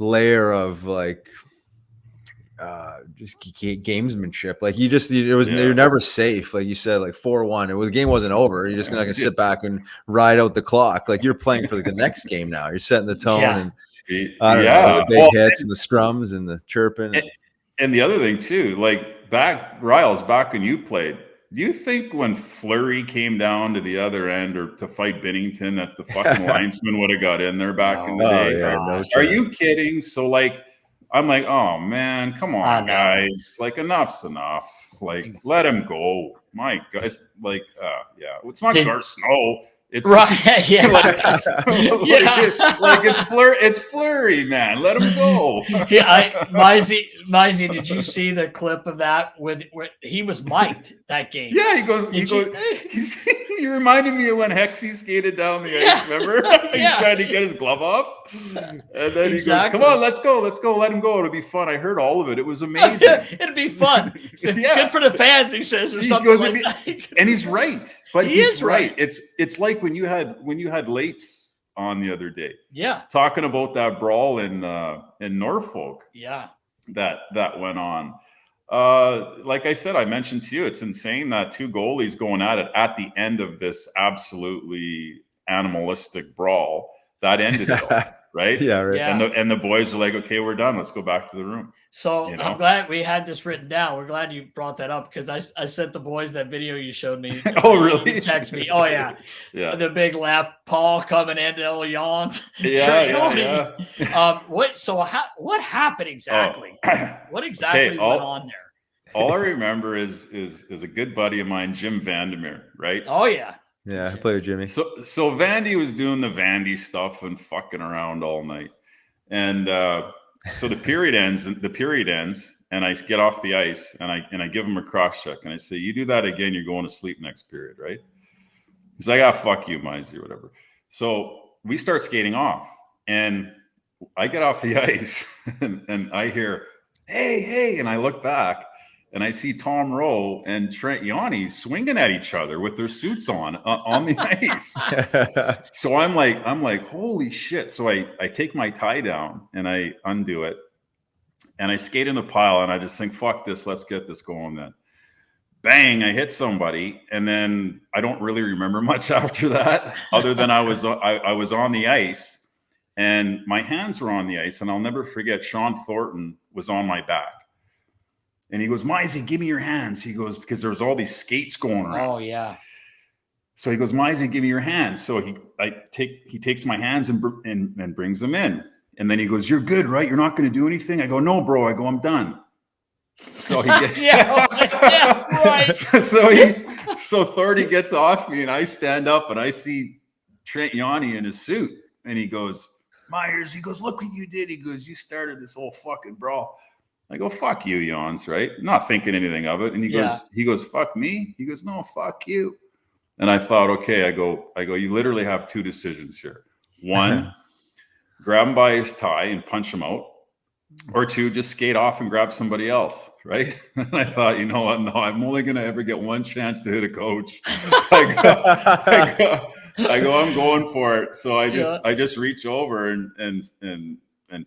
layer of like just gamesmanship. Like you're never safe. Like you said, like 4-1. The game wasn't over. You're just not gonna sit back and ride out the clock. Like you're playing for the next game now. You're setting the tone and I don't know, the big hits and the scrums and the chirping. And the other thing too, like Riles, back when you played, do you think when Fleury came down to the other end or to fight Binnington that the fucking linesman would have got in there back in the day? No Are you kidding? So like, I'm like, oh man, come on, guys. Like enough's enough. Like let him go. My God. It's like, it's not Gar Snow. It's right, yeah, like it's Fleury, man. Let him go. Mizey, did you see the clip of that with he was mic'd that game? Yeah, he reminded me of when Hexie skated down the ice. Remember, he's trying to get his glove off, and then he goes, "Come on, let's go, let him go. It'll be fun." I heard all of it. It was amazing. It'd be fun. Good for the fans, he says, or something like that. And he's right. But he's right. It's like when you had Lates on the other day. Yeah. Talking about that brawl in Norfolk. Yeah. That went on. Like I said, I mentioned to you, it's insane that two goalies going at it at the end of this absolutely animalistic brawl that ended it all, right? Yeah, right. Yeah. And the boys are like, okay, we're done. Let's go back to the room. So I'm glad we had this written down. We're glad you brought that up because I sent the boys that video you showed me. Oh, really? You text me. Oh, yeah. Yeah. The big laugh, Paul coming in, all yawns. Yeah. What happened exactly? What exactly went on there? All I remember is a good buddy of mine, Jim Vandermeer, right? Oh, yeah. Yeah, I play with Jimmy. So Vandy was doing the Vandy stuff and fucking around all night. And so the period ends, and I get off the ice, and I give him a cross check, and I say, "You do that again, you're going to sleep next period, right?" He's like, fuck you, Mizey, or whatever. So we start skating off, and I get off the ice, and I hear, hey, and I look back, and I see Tom Rowe and Trent Yanni swinging at each other with their suits on the ice. So I'm like, holy shit. So I take my tie down and I undo it and I skate in the pile and I just think, fuck this, let's get this going then. Bang, I hit somebody. And then I don't really remember much after that, other than I was on the ice and my hands were on the ice. And I'll never forget, Sean Thornton was on my back. And he goes, Mizey, give me your hands. He goes, because there was all these skates going around. Oh, yeah. So he goes, Mizey, give me your hands. So he takes my hands and brings them in. And then he goes, you're good, right? You're not going to do anything? I go, no, bro. I go, I'm done. So he gets, right. So Thornton gets off me and I stand up and I see Trent Yanni in his suit. And he goes, Myhres, he goes, look what you did. He goes, you started this whole fucking brawl. I go, fuck you, Yawns, right? Not thinking anything of it. And he goes, fuck me? He goes, no, fuck you. And I thought, okay, I go, you literally have two decisions here. One, grab him by his tie and punch him out. Or two, just skate off and grab somebody else, right? And I thought, you know what? No, I'm only going to ever get one chance to hit a coach. I go, I'm going for it. So I just reach over and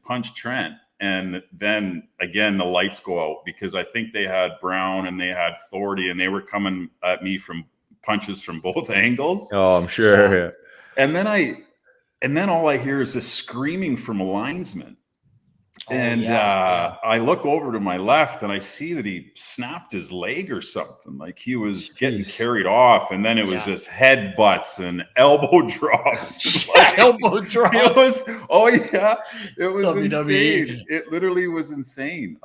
punch Trent. And then again, the lights go out because I think they had Brown and they had Thordy and they were coming at me from punches from both angles. Oh, I'm sure. Yeah. And then all I hear is this screaming from a linesman. I look over to my left and I see that he snapped his leg or something, like he was getting carried off. And then it was just headbutts and elbow drops. Elbow drops. It was WWE. Insane. It literally was insane.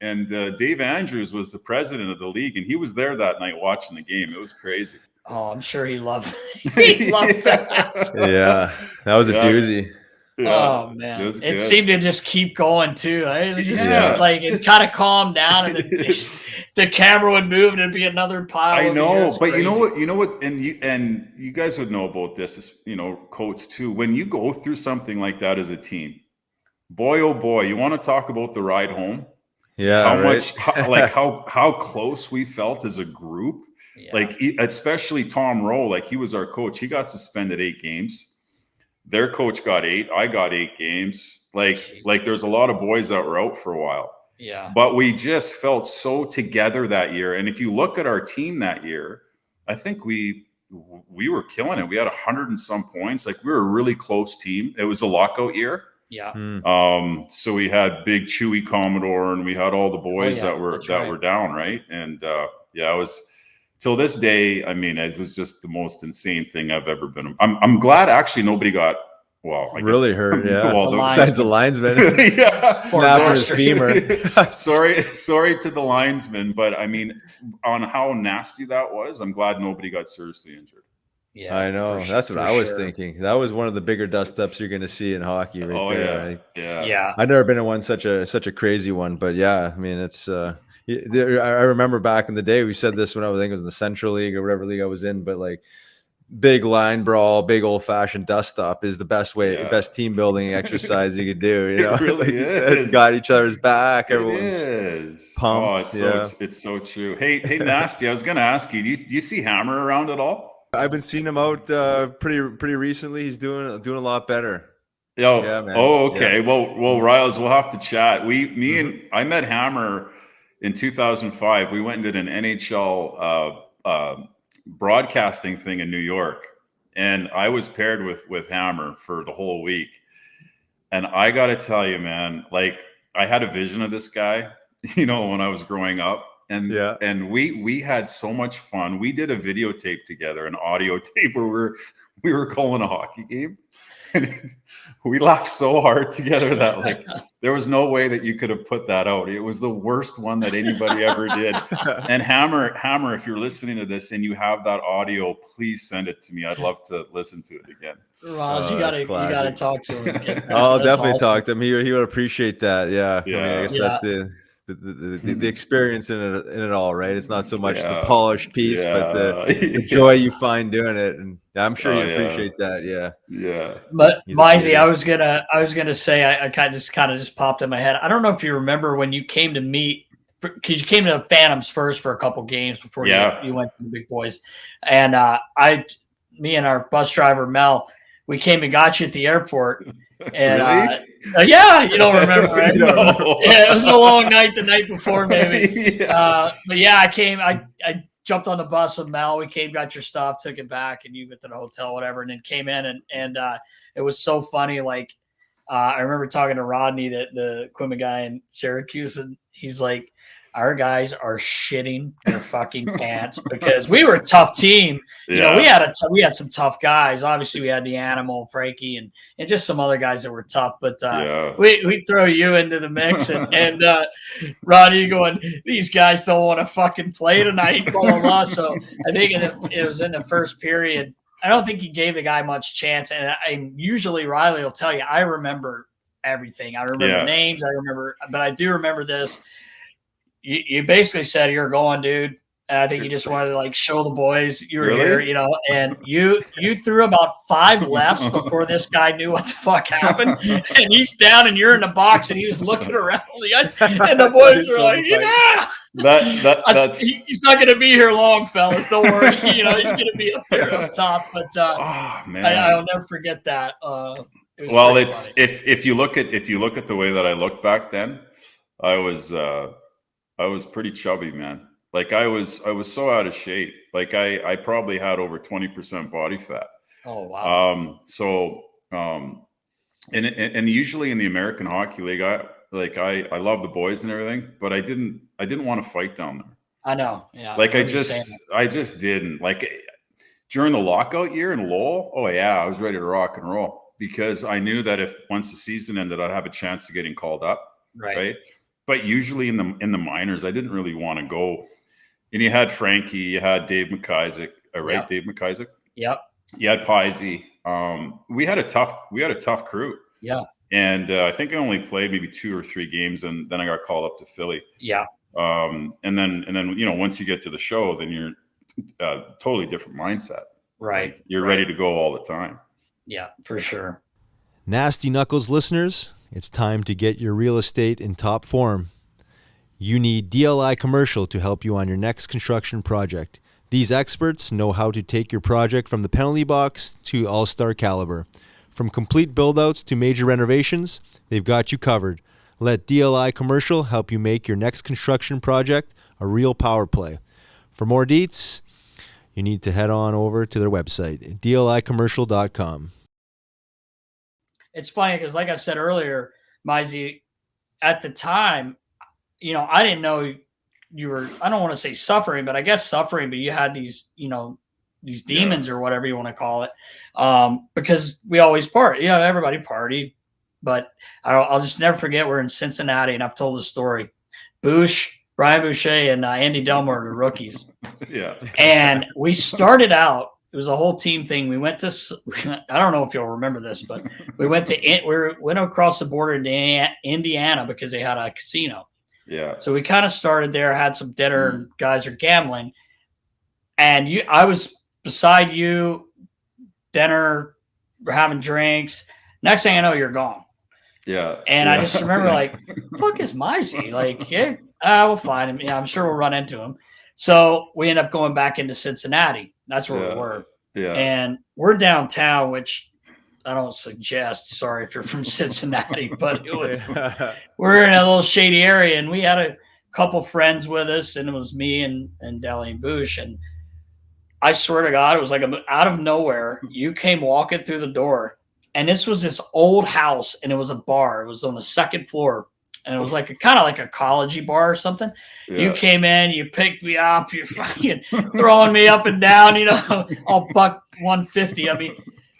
And Dave Andrews was the president of the league, and he was there that night watching the game. It was crazy. Oh, I'm sure he loved that. Yeah, that was a doozy. Yeah, oh man, it seemed to just keep going too. It kind of calmed down, and the camera would move, and it'd be another pile. I know, but you know what, and you guys would know about this, Coates too. When you go through something like that as a team, boy, oh boy, you want to talk about the ride home? Yeah, how close we felt as a group. Yeah. Like especially Tom Rowe, like he was our coach. He got suspended 8 games. their coach got 8. I got 8 games. Like there's a lot of boys that were out for a while. Yeah. But we just felt so together that year. And if you look at our team that year, I think we were killing it. We had 100 and some points. Like, we were a really close team. It was a lockout year. Yeah. So we had Big Chewy Commodore, and we had all the boys that were down, right? And it was, till this day, I mean, it was just the most insane thing I've ever been. I'm glad actually nobody got really hurt. Yeah. Well, besides the linesman. Yeah. Snapping his femur. sorry to the linesman, but I mean, on how nasty that was, I'm glad nobody got seriously injured. Yeah, I know. That's what I was thinking. That was one of the bigger dust ups you're going to see in hockey, right there. Yeah. I've never been in one such a crazy one, but yeah, I mean, it's. I remember back in the day, we said this when I think it was in the Central League or whatever league I was in, but like, big line brawl, big old fashioned dust up is the best best team building exercise you could do. You know, it really is. Got each other's back. Everyone's pumped. It's so true. Hey, Nasty, I was going to ask you, do you see Hammer around at all? I've been seeing him out pretty recently. He's doing a lot better. Yeah, man. Oh, okay. Yeah. Well, Riles, we'll have to chat. I met Hammer in 2005. We went and did an NHL broadcasting thing in New York, and I was paired with Hammer for the whole week. And I got to tell you, man, like, I had a vision of this guy, when I was growing up. And we had so much fun. We did a videotape together, an audio tape where we were calling a hockey game, and we laughed so hard together that like there was no way that you could have put that out. It was the worst one that anybody ever did. And Hammer, if you're listening to this and you have that audio, please send it to me. I'd love to listen to it again. Roz, you gotta talk to him. I'll definitely talk to him. He would appreciate that. Yeah. I mean, I guess that's the experience in it all, right? It's not so much the polished piece, but the joy you find doing it, and I'm sure you appreciate that. Yeah. But Mizey, I was gonna say, I kind of just popped in my head. I don't know if you remember when you came to meet, because you came to the Phantoms first for a couple games before you went to the big boys, and me and our bus driver Mel, we came and got you at the airport. And really? You don't remember, right? No. Yeah, it was a long night the night before, maybe. But yeah, I came. I jumped on the bus with Mel. We came, got your stuff, took it back, and you went to the hotel, whatever, and then came in, and it was so funny. Like, I remember talking to Rodney, the equipment guy in Syracuse, and he's like, our guys are shitting their fucking pants because we were a tough team. Yeah. We had some tough guys. Obviously, we had the Animal, Frankie, and just some other guys that were tough. But we throw you into the mix, and Rodney going, these guys don't want to fucking play tonight, blah, blah, blah. So I think it was in the first period. I don't think he gave the guy much chance. And usually Riley will tell you, I remember everything. I remember names. But I do remember this. You basically said you're going, dude. And I think you just wanted to like show the boys you were here, and you threw about 5 lefts before this guy knew what the fuck happened. And he's down and you're in the box and he was looking around and the boys were like, that's he's not going to be here long, fellas. Don't worry. He's going to be up there up top. But I'll never forget that. If you look at the way that I looked back then, I was pretty chubby, man. Like I was so out of shape. Like I probably had over 20% body fat. Oh wow. And usually in the American Hockey League, I love the boys and everything, but I didn't want to fight down there. I know. Yeah. Like I just didn't. Like during the lockout year in Lowell, I was ready to rock and roll because I knew that if once the season ended, I'd have a chance of getting called up. Right. But usually in the minors, I didn't really want to go. And you had Frankie, you had Dave McIsaac, right? Yep. Dave McIsaac. Yep. You had Pisey. We had a tough crew. Yeah. And I think I only played maybe 2 or 3 games, and then I got called up to Philly. Yeah. And then once you get to the show, then you're totally different mindset. Right. Like, you're ready to go all the time. Yeah, for sure. Nasty Knuckles listeners, it's time to get your real estate in top form. You need DLI Commercial to help you on your next construction project. These experts know how to take your project from the penalty box to all-star caliber. From complete build-outs to major renovations, they've got you covered. Let DLI Commercial help you make your next construction project a real power play. For more deets, you need to head on over to their website, dlicommercial.com. It's funny because, like I said earlier, Mizey, at the time, I didn't know you were, I don't want to say suffering, but I guess suffering, but you had these, these demons or whatever you want to call it, because we always party. Everybody partied, but I'll just never forget. We're in Cincinnati, and I've told the story. Brian Boucher, and Andy Delmore are the rookies. Yeah. And we started out. It was a whole team thing. We went to. I don't know if you'll remember this, but we went across the border to Indiana because they had a casino. Yeah. So we kind of started there, had some dinner, and guys are gambling. And I was beside you, dinner, we're having drinks. Next thing I know, you're gone. Yeah. And I just remember fuck is Mizey? We'll find him. Yeah, I'm sure we'll run into him. So we end up going back into Cincinnati. That's where we were. Yeah. And we're downtown, which I don't suggest. Sorry if you're from Cincinnati, but we're in a little shady area, and we had a couple friends with us, and it was me and Deli and Boosh. And I swear to God, it was like out of nowhere. You came walking through the door, and this was this old house, and it was a bar. It was on the second floor, and it was kind of like a college-y bar or something. Yeah. You came in, you picked me up, you're fucking throwing me up and down, all buck 150.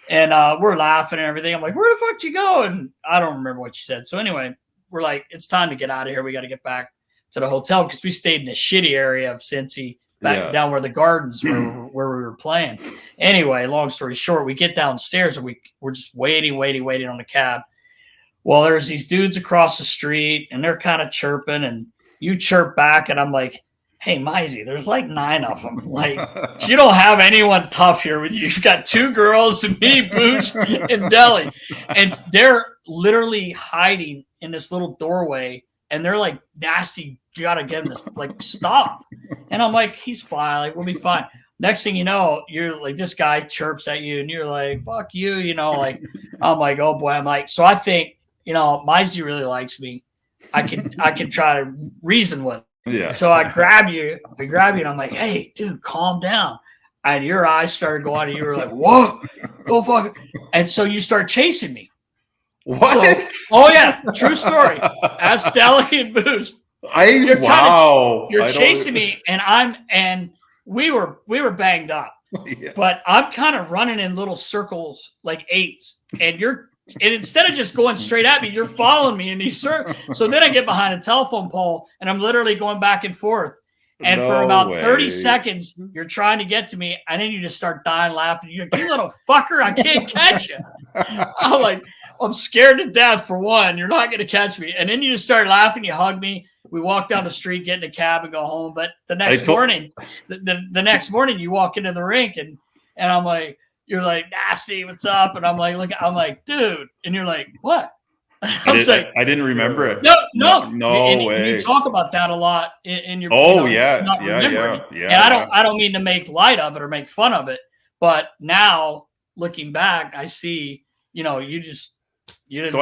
And we're laughing and everything. I'm like, where the fuck did you go? And I don't remember what you said. So anyway, we're like, it's time to get out of here. We got to get back to the hotel because we stayed in the shitty area of Cincy, down where the gardens were, where we were playing. Anyway, long story short, we get downstairs and we're just waiting on the cab. Well, there's these dudes across the street, and they're kind of chirping, and you chirp back, and I'm like, hey, Mizey, there's 9 of them. You don't have anyone tough here with you. You've got 2 girls, me, Booch, and Deli. And they're literally hiding in this little doorway, and they're nasty. You got to get them to, stop. And I'm like, he's fine. We'll be fine. Next thing you know, you're this guy chirps at you, and you're like, fuck you, I'm like, oh, boy. I'm like, so I think, Mizey really likes me. I can try to reason with him. Yeah. So I grab you, and I'm like, hey, dude, calm down. And your eyes started going, and you were like, whoa, go fuck. And so you start chasing me. What? Oh, yeah, true story. Ask Deli and Booze. You're chasing me, and we were banged up. Yeah. But I'm kind of running in little circles like 8s, and instead of just going straight at me, you're following me in these circles. So then I get behind a telephone pole, and I'm literally going back and forth. And for about 30 seconds, you're trying to get to me, and then you just start dying laughing. You're like, you little fucker, I can't catch you. I'm like, I'm scared to death for one. You're not going to catch me. And then you just start laughing. You hug me. We walk down the street, get in a cab, and go home. But the next morning, the next morning, you walk into the rink, and I'm like, you're like, nasty, what's up? And I'm like, dude. And you're like, what? I didn't remember it. No way. You talk about that a lot in your. Yeah. And I don't mean to make light of it or make fun of it, but now looking back, I see, you didn't. So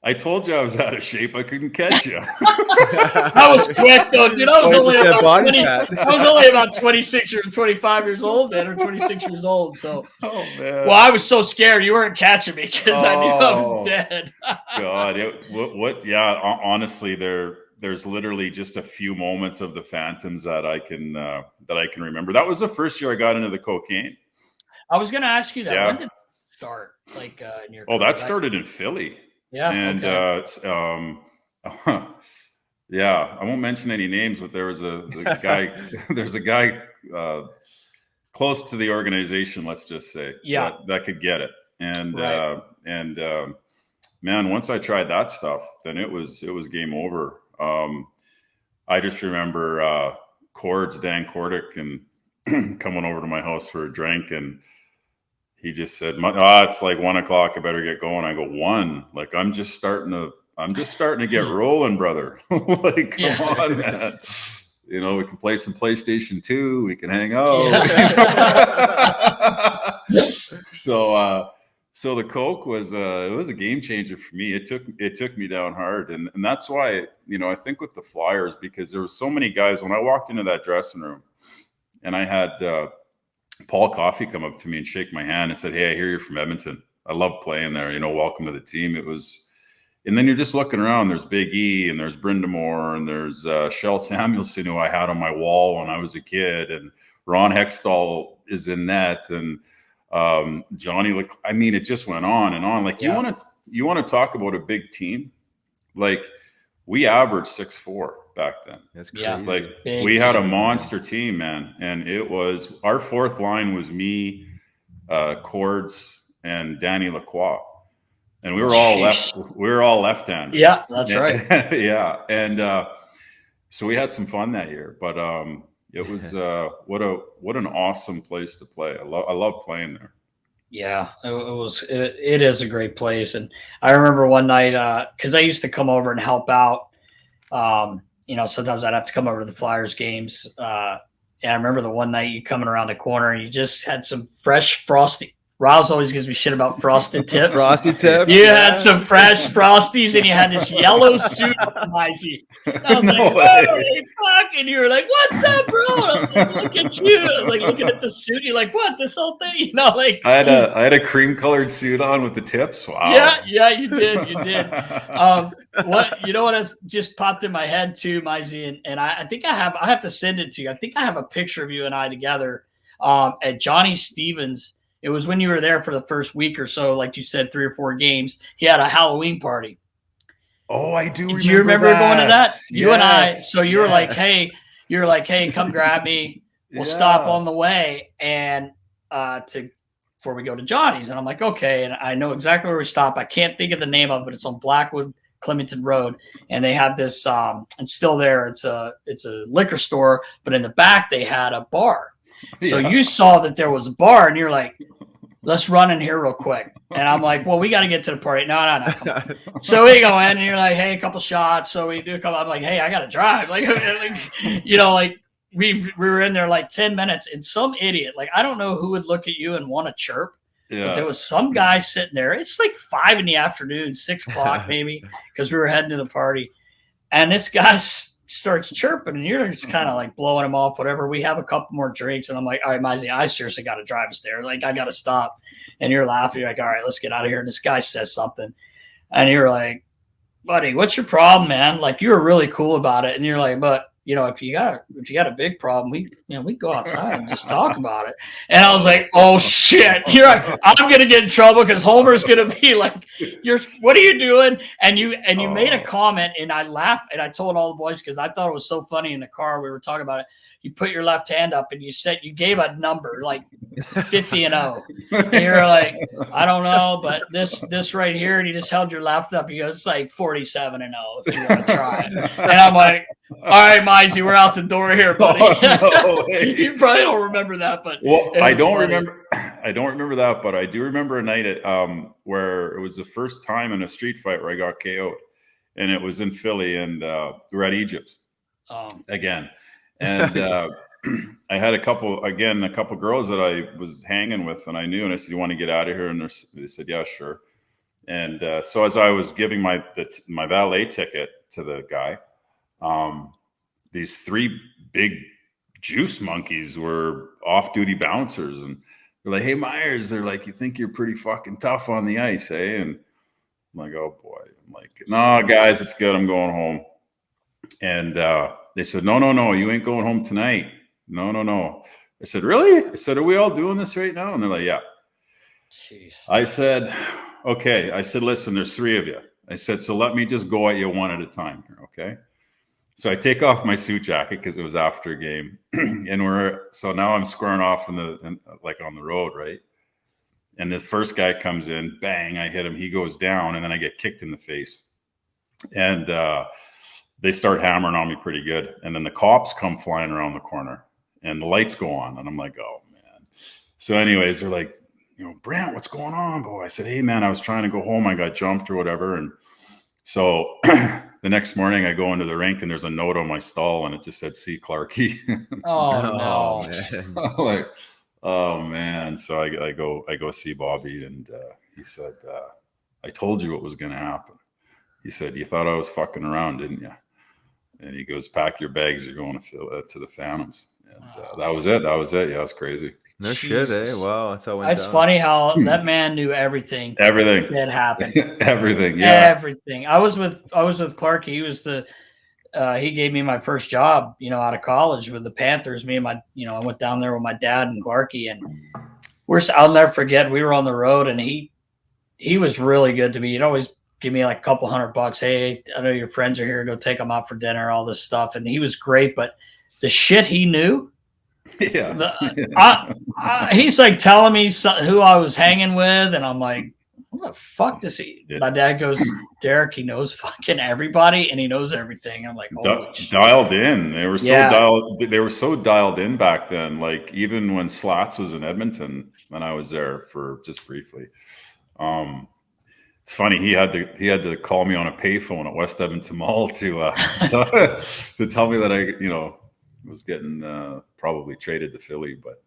I told you I was out of shape. I couldn't catch you. I was quick though. I was only about 26 or 25 years old then, or 26 years old. So, well, I was so scared you weren't catching me because I knew I was dead. God, yeah. Honestly, there's literally just a few moments of the Phantoms that I can remember. That was the first year I got into the cocaine. I was going to ask you that. Yeah. When did it start? In your career? That started in Philly. Yeah. And I won't mention any names, but there was a guy close to the organization, let's just say, that could get it. And man, once I tried that stuff, then it was game over. I just remember Dan Cordick and coming over to my house for a drink, and he just said, it's 1 o'clock. I better get going. I go, 1? I'm just starting to get rolling, brother. Come on, man. We can play some PlayStation 2. We can hang out. So the Coke was it was a game changer for me. It took me down hard, and that's why, you know, I think with the Flyers, because there were so many guys when I walked into that dressing room, and I had Paul Coffey come up to me and shake my hand and said, "Hey, I hear you're from Edmonton. I love playing there. You know, welcome to the team." It was, and then you're just looking around. There's Big E, and there's Brindamore, and there's Shel Samuelson, who I had on my wall when I was a kid, and Ron Hextall is in net, and Johnny. I mean, it just went on and on. Like, you want to talk about a big team? Like, we averaged 6'4" back then. That's crazy. Yeah. Like, Big we had a team, monster team, man. And it was, our fourth line was me, Cords, and Danny Lacroix. And we were all left-handed. Yeah, that's right. Yeah. And so we had some fun that year. But it was what an awesome place to play. I love playing there. Yeah, it is a great place. And I remember one night, because I used to come over and help out. You know, sometimes I'd have to come over to the Flyers games. And I remember the one night you coming around the corner and you just had some fresh frosty. Rouse always gives me shit about frosted tips. Frosty tips. You had some fresh Frosties and you had this yellow suit on, Mizey. I was like, holy fuck. And you were like, what's up, bro? And I was like, look at you. I was like looking at the suit. You're like, what, this whole thing? You know, like, I had a cream colored suit on with the tips. Wow. Yeah, you did. What has just popped in my head too, Mizey, and I think I have to send it to you. I think I have a picture of you and I together at Johnny Stevens. It was when you were there for the first week or so, like you said, 3 or 4 games. He had a Halloween party. Oh, I do remember. Do you remember going to that? You and I. So you were like, hey, come grab me. We'll stop on the way and before we go to Johnny's. And I'm like, okay. And I know exactly where we stop. I can't think of the name of it, but it's on Blackwood Clementon Road. And they have this, it's still there. It's a liquor store, but in the back they had a bar. So you saw that there was a bar and you're like, let's run in here real quick. And I'm like, well, we got to get to the party. No. Come on. So we go in and you're like, hey, a couple shots. So we do a couple. I'm like, hey, I got to drive. Like, you know, like we were in there like 10 minutes and some idiot, like, I don't know who would look at you and want to chirp. Yeah. But there was some guy sitting there. It's like 5 PM, 6 o'clock maybe, because we were heading to the party. And this guy starts chirping and you're just kind of like blowing him off, whatever. We have a couple more drinks and I'm like, all right, Mizey, I seriously got to drive us there. Like, I got to stop. And you're laughing. You're like, all right, let's get out of here. And this guy says something. And you're like, buddy, what's your problem, man? Like, you were really cool about it. And you're like, but you know, if you got a big problem, we go outside and just talk about it. And I was like, oh shit, I'm gonna get in trouble because Homer's gonna be like, what are you doing? And you made a comment, and I laughed, and I told all the boys because I thought it was so funny in the car. We were talking about it. You put your left hand up and you gave a number like 50-0. And you're like, I don't know, but this right here, and you just held your left up. You go, it's like 47-0 if you want to try it. And I'm like, all right, Mizey, we're out the door here, buddy. Oh, no, you probably don't remember that, but I don't remember that, but I do remember a night at where it was the first time in a street fight where I got KO'd, and it was in Philly, and we're at Egypt again. And I had a couple girls that I was hanging with and I knew, and I said, you want to get out of here? And they said, yeah, sure. And so as I was giving my valet ticket to the guy, these 3 big juice monkeys were off-duty bouncers. And they're like, hey, Myhres, they're like, you think you're pretty fucking tough on the ice, eh? And I'm like, oh boy. I'm like, no, guys, it's good. I'm going home. And they said, no, you ain't going home tonight. No. I said, really? I said, are we all doing this right now? And they're like, yeah. Jeez. I said, okay. I said, listen, there's 3 of you. I said, so let me just go at you one at a time here, okay? So I take off my suit jacket because it was after a game. And so now I'm squaring off on the road, right? And the first guy comes in, bang, I hit him. He goes down, and then I get kicked in the face. And they start hammering on me pretty good. And then the cops come flying around the corner and the lights go on. And I'm like, oh, man. So anyways, they're like, Brantt, what's going on, boy? I said, hey, man, I was trying to go home. I got jumped or whatever. And so the next morning I go into the rink and there's a note on my stall and it just said, see Clarkie. Oh, no. Like, Oh man. So I go see Bobby, and he said, I told you what was going to happen. He said, you thought I was fucking around, didn't you? And he goes, pack your bags. You're going to the Phantoms. And that was it. Yeah, it's crazy. No shit, eh? Wow, that's how it went It's down. funny how that man knew everything. Everything that happened. Everything. Yeah. Everything. I was with Clark. He was he gave me my first job, out of college with the Panthers. Me and I went down there with my dad and Clarky, and I'll never forget. We were on the road, and he was really good to me. He'd always give me like a couple $100. Hey, I know your friends are here. Go take them out for dinner, all this stuff. And he was great, but the shit he knew, he's like telling me who I was hanging with, and I'm like, what the fuck does he? Yeah. My dad goes, Derek, he knows fucking everybody, and he knows everything. I'm like, dialed in. They were so dialed in back then. Like even when Slats was in Edmonton, and I was there for just briefly. It's funny. He had to call me on a payphone at West Edmonton Mall to tell me that I was getting probably traded to Philly, but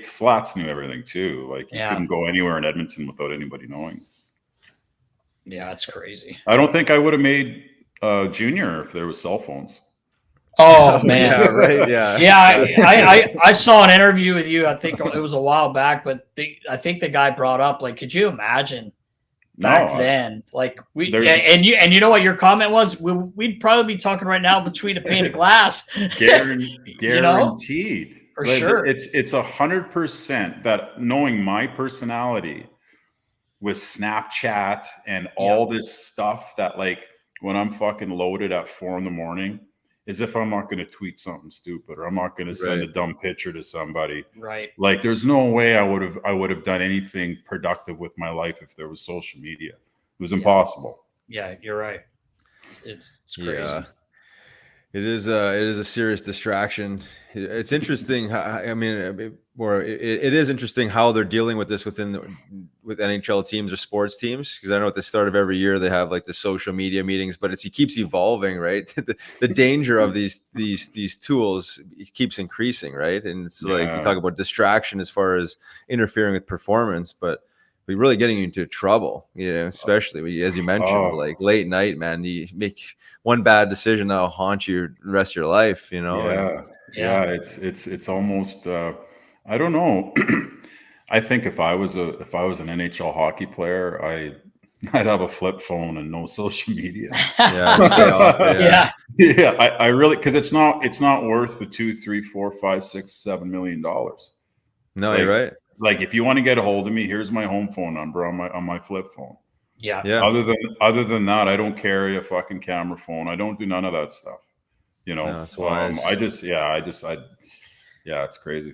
Slats knew everything too. Like you couldn't go anywhere in Edmonton without anybody knowing. Yeah, it's crazy. I don't think I would have made junior if there was cell phones. Oh man, yeah, right, yeah, yeah. I saw an interview with you. I think it was a while back, but I think the guy brought up like, could you imagine back then? Like and you know what your comment was? We'd probably be talking right now between a pane of glass. Guaranteed. For sure. It's 100% that knowing my personality with Snapchat and all this stuff that like when I'm fucking loaded at 4 a.m, as if I'm not going to tweet something stupid or I'm not going to send a dumb picture to somebody. Right. Like there's no way I would have done anything productive with my life if there was social media. It was impossible. Yeah, you're right. It's crazy. Yeah. It is a serious distraction. It's interesting. It is interesting how they're dealing with this with NHL teams or sports teams. Because I know at the start of every year they have like the social media meetings, but it keeps evolving, right? the danger of these tools keeps increasing, right? And it's like you talk about distraction as far as interfering with performance, but we're really getting you into trouble, especially as you mentioned, like late night, man. You make one bad decision that'll haunt you the rest of your life, Yeah. It's almost I don't know. I think if I was an NHL hockey player, I'd have a flip phone and no social media. Stay off it, I really, because it's not worth the $2, $3, $4, $5, $6, $7 million. No, you're right. Like if you want to get a hold of me, here's my home phone number on my flip phone. Yeah. Other than that, I don't carry a fucking camera phone. I don't do none of that stuff. That's wise. It's crazy.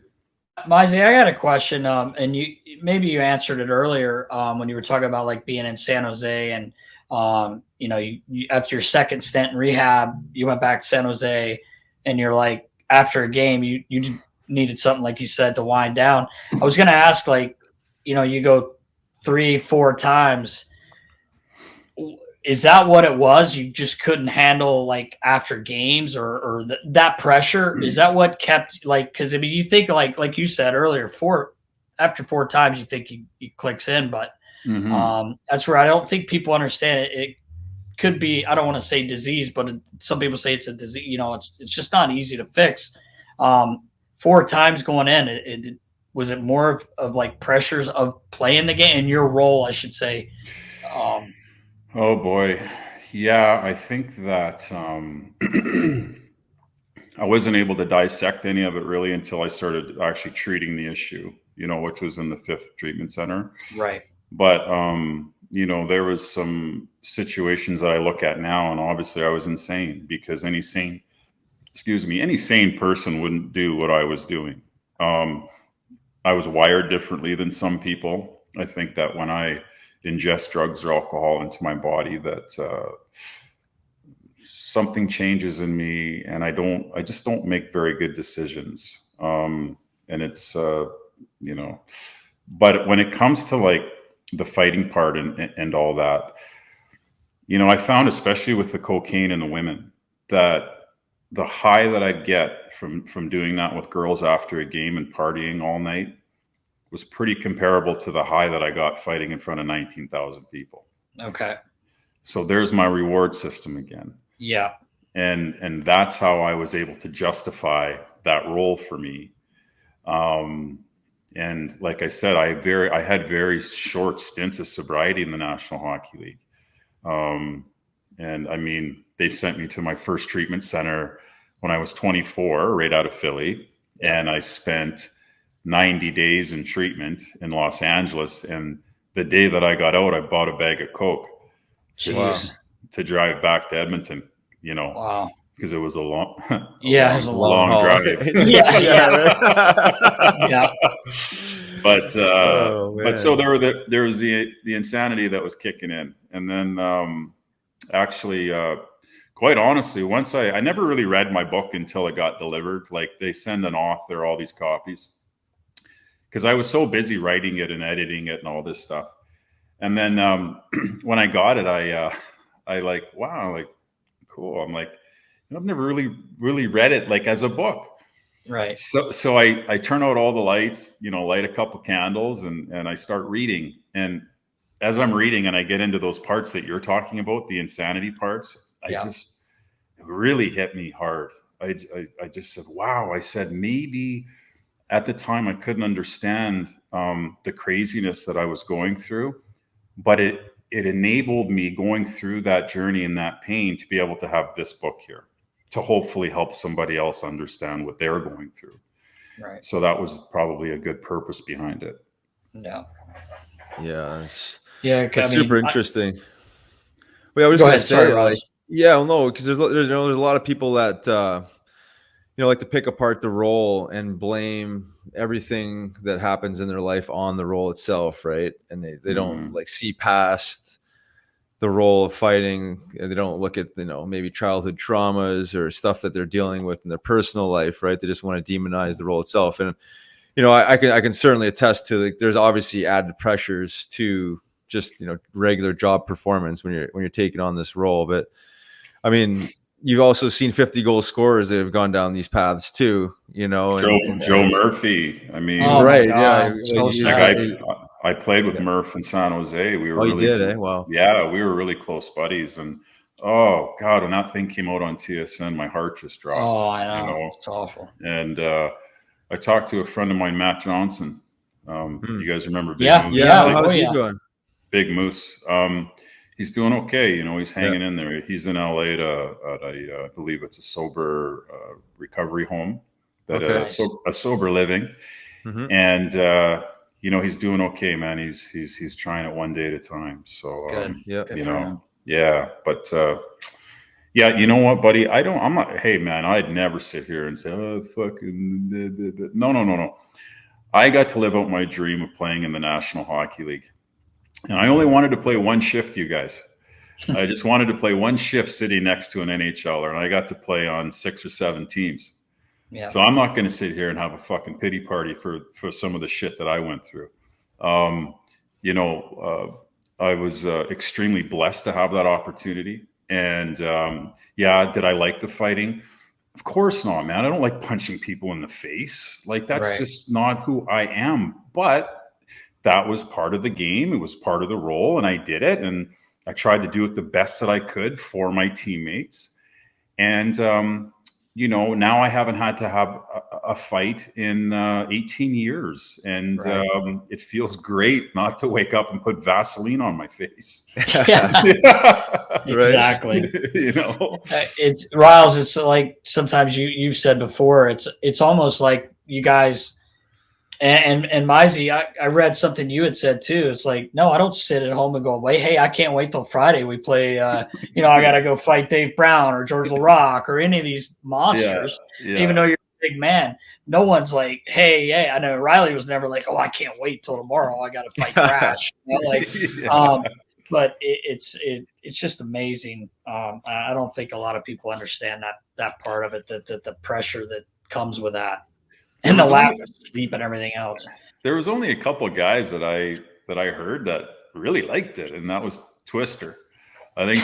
Mizey, I got a question. And you answered it earlier when you were talking about like being in San Jose and you after your second stint in rehab, you went back to San Jose, and you're like after a game, you needed something, like you said, to wind down. I was going to ask, like, you go 3-4 times. Is that what it was? You just couldn't handle like after games or that pressure? Is that what kept like, cause you think like you said earlier, after 4 times, you think you clicks in, but that's where I don't think people understand it. It could be, I don't want to say disease, but some people say it's a disease, it's just not easy to fix. 4 times going in, was it more of like pressures of playing the game and your role, I should say? Oh boy. Yeah. I think that, I wasn't able to dissect any of it really until I started actually treating the issue, which was in the 5th treatment center. Right. But, there was some situations that I look at now, and obviously I was insane because any sane person wouldn't do what I was doing. I was wired differently than some people. I think that when I ingest drugs or alcohol into my body, that something changes in me, and I just don't make very good decisions. And it's, but when it comes to like the fighting part and all that, I found, especially with the cocaine and the women, that the high that I'd get from doing that with girls after a game and partying all night was pretty comparable to the high that I got fighting in front of 19,000 people. Okay. So there's my reward system again. Yeah. And that's how I was able to justify that role for me. And like I said, I had very short stints of sobriety in the National Hockey League. And I mean, they sent me to my first treatment center when I was 24, right out of Philly. And I spent 90 days in treatment in Los Angeles. And the day that I got out, I bought a bag of Coke to drive back to Edmonton, you know. Wow. Because it was a long, it was a long drive. Yeah. But so there was the insanity that was kicking in, and then actually, quite honestly, once I never really read my book until it got delivered. Like, they send an author all these copies because I was so busy writing it and editing it and all this stuff. And then when I got it, I like, wow, like, cool. I'm like, I've never really read it like as a book. Right. So I turn out all the lights, you know, light a couple candles and I start reading. And as I'm reading and I get into those parts that you're talking about, the insanity parts, it really hit me hard. I just said, wow. I said, maybe at the time I couldn't understand the craziness that I was going through, but it enabled me going through that journey and that pain to be able to have this book here, to hopefully help somebody else understand what they're going through. Right. So that was probably a good purpose behind it. Yeah. Yeah. It's super interesting. I was going to say, because there's a lot of people that, like to pick apart the role and blame everything that happens in their life on the role itself. Right. And they don't like see past the role of fighting. They don't look at, maybe childhood traumas or stuff that they're dealing with in their personal life. Right. They just want to demonize the role itself. And, I can certainly attest to, like, there's obviously added pressures to just, regular job performance when you're taking on this role. But I mean, you've also seen 50 goal scorers that have gone down these paths too, Joe Murphy. I mean, right. I played with Murph in San Jose. We were Wow. Yeah, we were really close buddies. And oh God, when that thing came out on TSN, my heart just dropped. Oh, I know. It's awful. And I talked to a friend of mine, Matt Johnson. You guys remember Big Moose? Yeah. How's he doing? Big Moose. He's doing okay. He's hanging in there. He's in LA I believe it's a sober recovery home, a sober living. Mm-hmm. And he's doing okay, man. He's trying it one day at a time. So but you know what, buddy? I'm not. Hey, man, I'd never sit here and say, oh, fucking no. I got to live out my dream of playing in the National Hockey League. And I only wanted to play one shift, you guys. I just wanted to play one shift sitting next to an NHLer, and I got to play on 6 or 7 teams. Yeah. So I'm not going to sit here and have a fucking pity party for some of the shit that I went through. I was extremely blessed to have that opportunity. And did I like the fighting? Of course not, man. I don't like punching people in the face. Like, that's just not who I am. But that was part of the game. It was part of the role, and I did it. And I tried to do it the best that I could for my teammates. And, now I haven't had to have a fight in 18 years. And it feels great not to wake up and put Vaseline on my face. Exactly. It's Riles. It's like sometimes you've said before, it's almost like you guys and Mizey, I read something you had said too. It's like, no, I don't sit at home and go, wait, hey, I can't wait till Friday. We play, I got to go fight Dave Brown or George LaRock or any of these monsters, even though you're a big man. No one's like, hey, I know Riley was never like, oh, I can't wait till tomorrow. I got to fight Crash. But it's just amazing. I don't think a lot of people understand that part of it, that the pressure that comes with that. And the lack of sleep and everything else. There was only a couple of guys that I heard that really liked it, and that was Twister. I think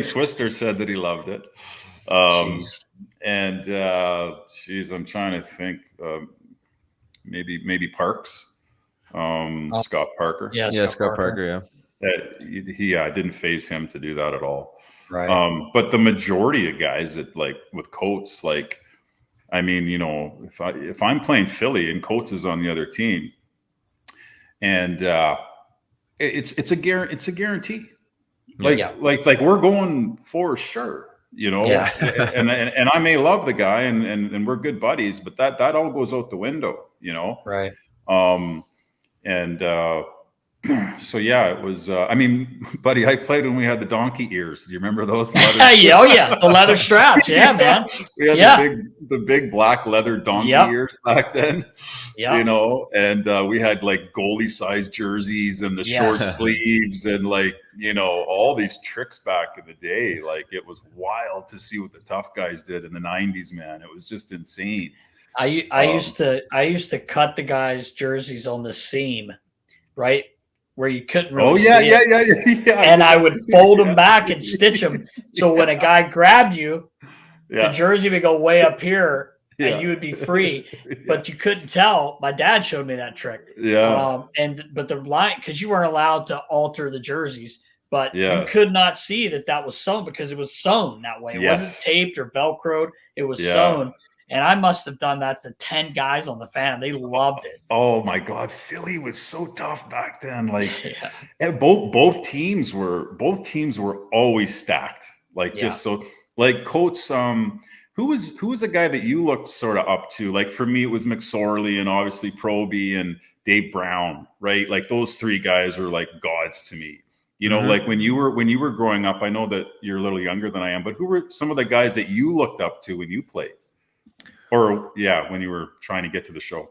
Twister said that he loved it. And geez, I'm trying to think. Maybe Parks, Scott Parker. Yeah, Scott Parker. He didn't phase him to do that at all. Right. But the majority of guys that like with Coates, like, I mean, if I'm playing Philly and Coates is on the other team, and it's a guarantee. Like we're going for sure. Yeah. and I may love the guy and we're good buddies, but that all goes out the window, Right. And so yeah, it was. I mean, buddy, I played when we had the donkey ears. Do you remember those? Yeah, the leather straps. Yeah, man. We had the big black leather donkey ears back then. Yeah, and we had like goalie sized jerseys and the short sleeves and like all these tricks back in the day. Like it was wild to see what the tough guys did in the '90s, man. It was just insane. I used to cut the guys' jerseys on the seam, right? Where you couldn't really see it. Yeah. And I would fold them back and stitch them. So when a guy grabbed you, the jersey would go way up here and you would be free, but you couldn't tell. My dad showed me that trick. Yeah. But the line, because you weren't allowed to alter the jerseys, but you could not see that was sewn because it was sewn that way. It wasn't taped or Velcroed. It was sewn. And I must have done that to 10 guys on the fan. They loved it. Oh my God, Philly was so tough back then. Like and both teams were always stacked. Like just so like Coates. Who was a guy that you looked sort of up to? Like for me, it was McSorley and obviously Proby and Dave Brown, right? Like those three guys were like gods to me. Like when you were growing up. I know that you're a little younger than I am, but who were some of the guys that you looked up to when you played? Or when you were trying to get to the show?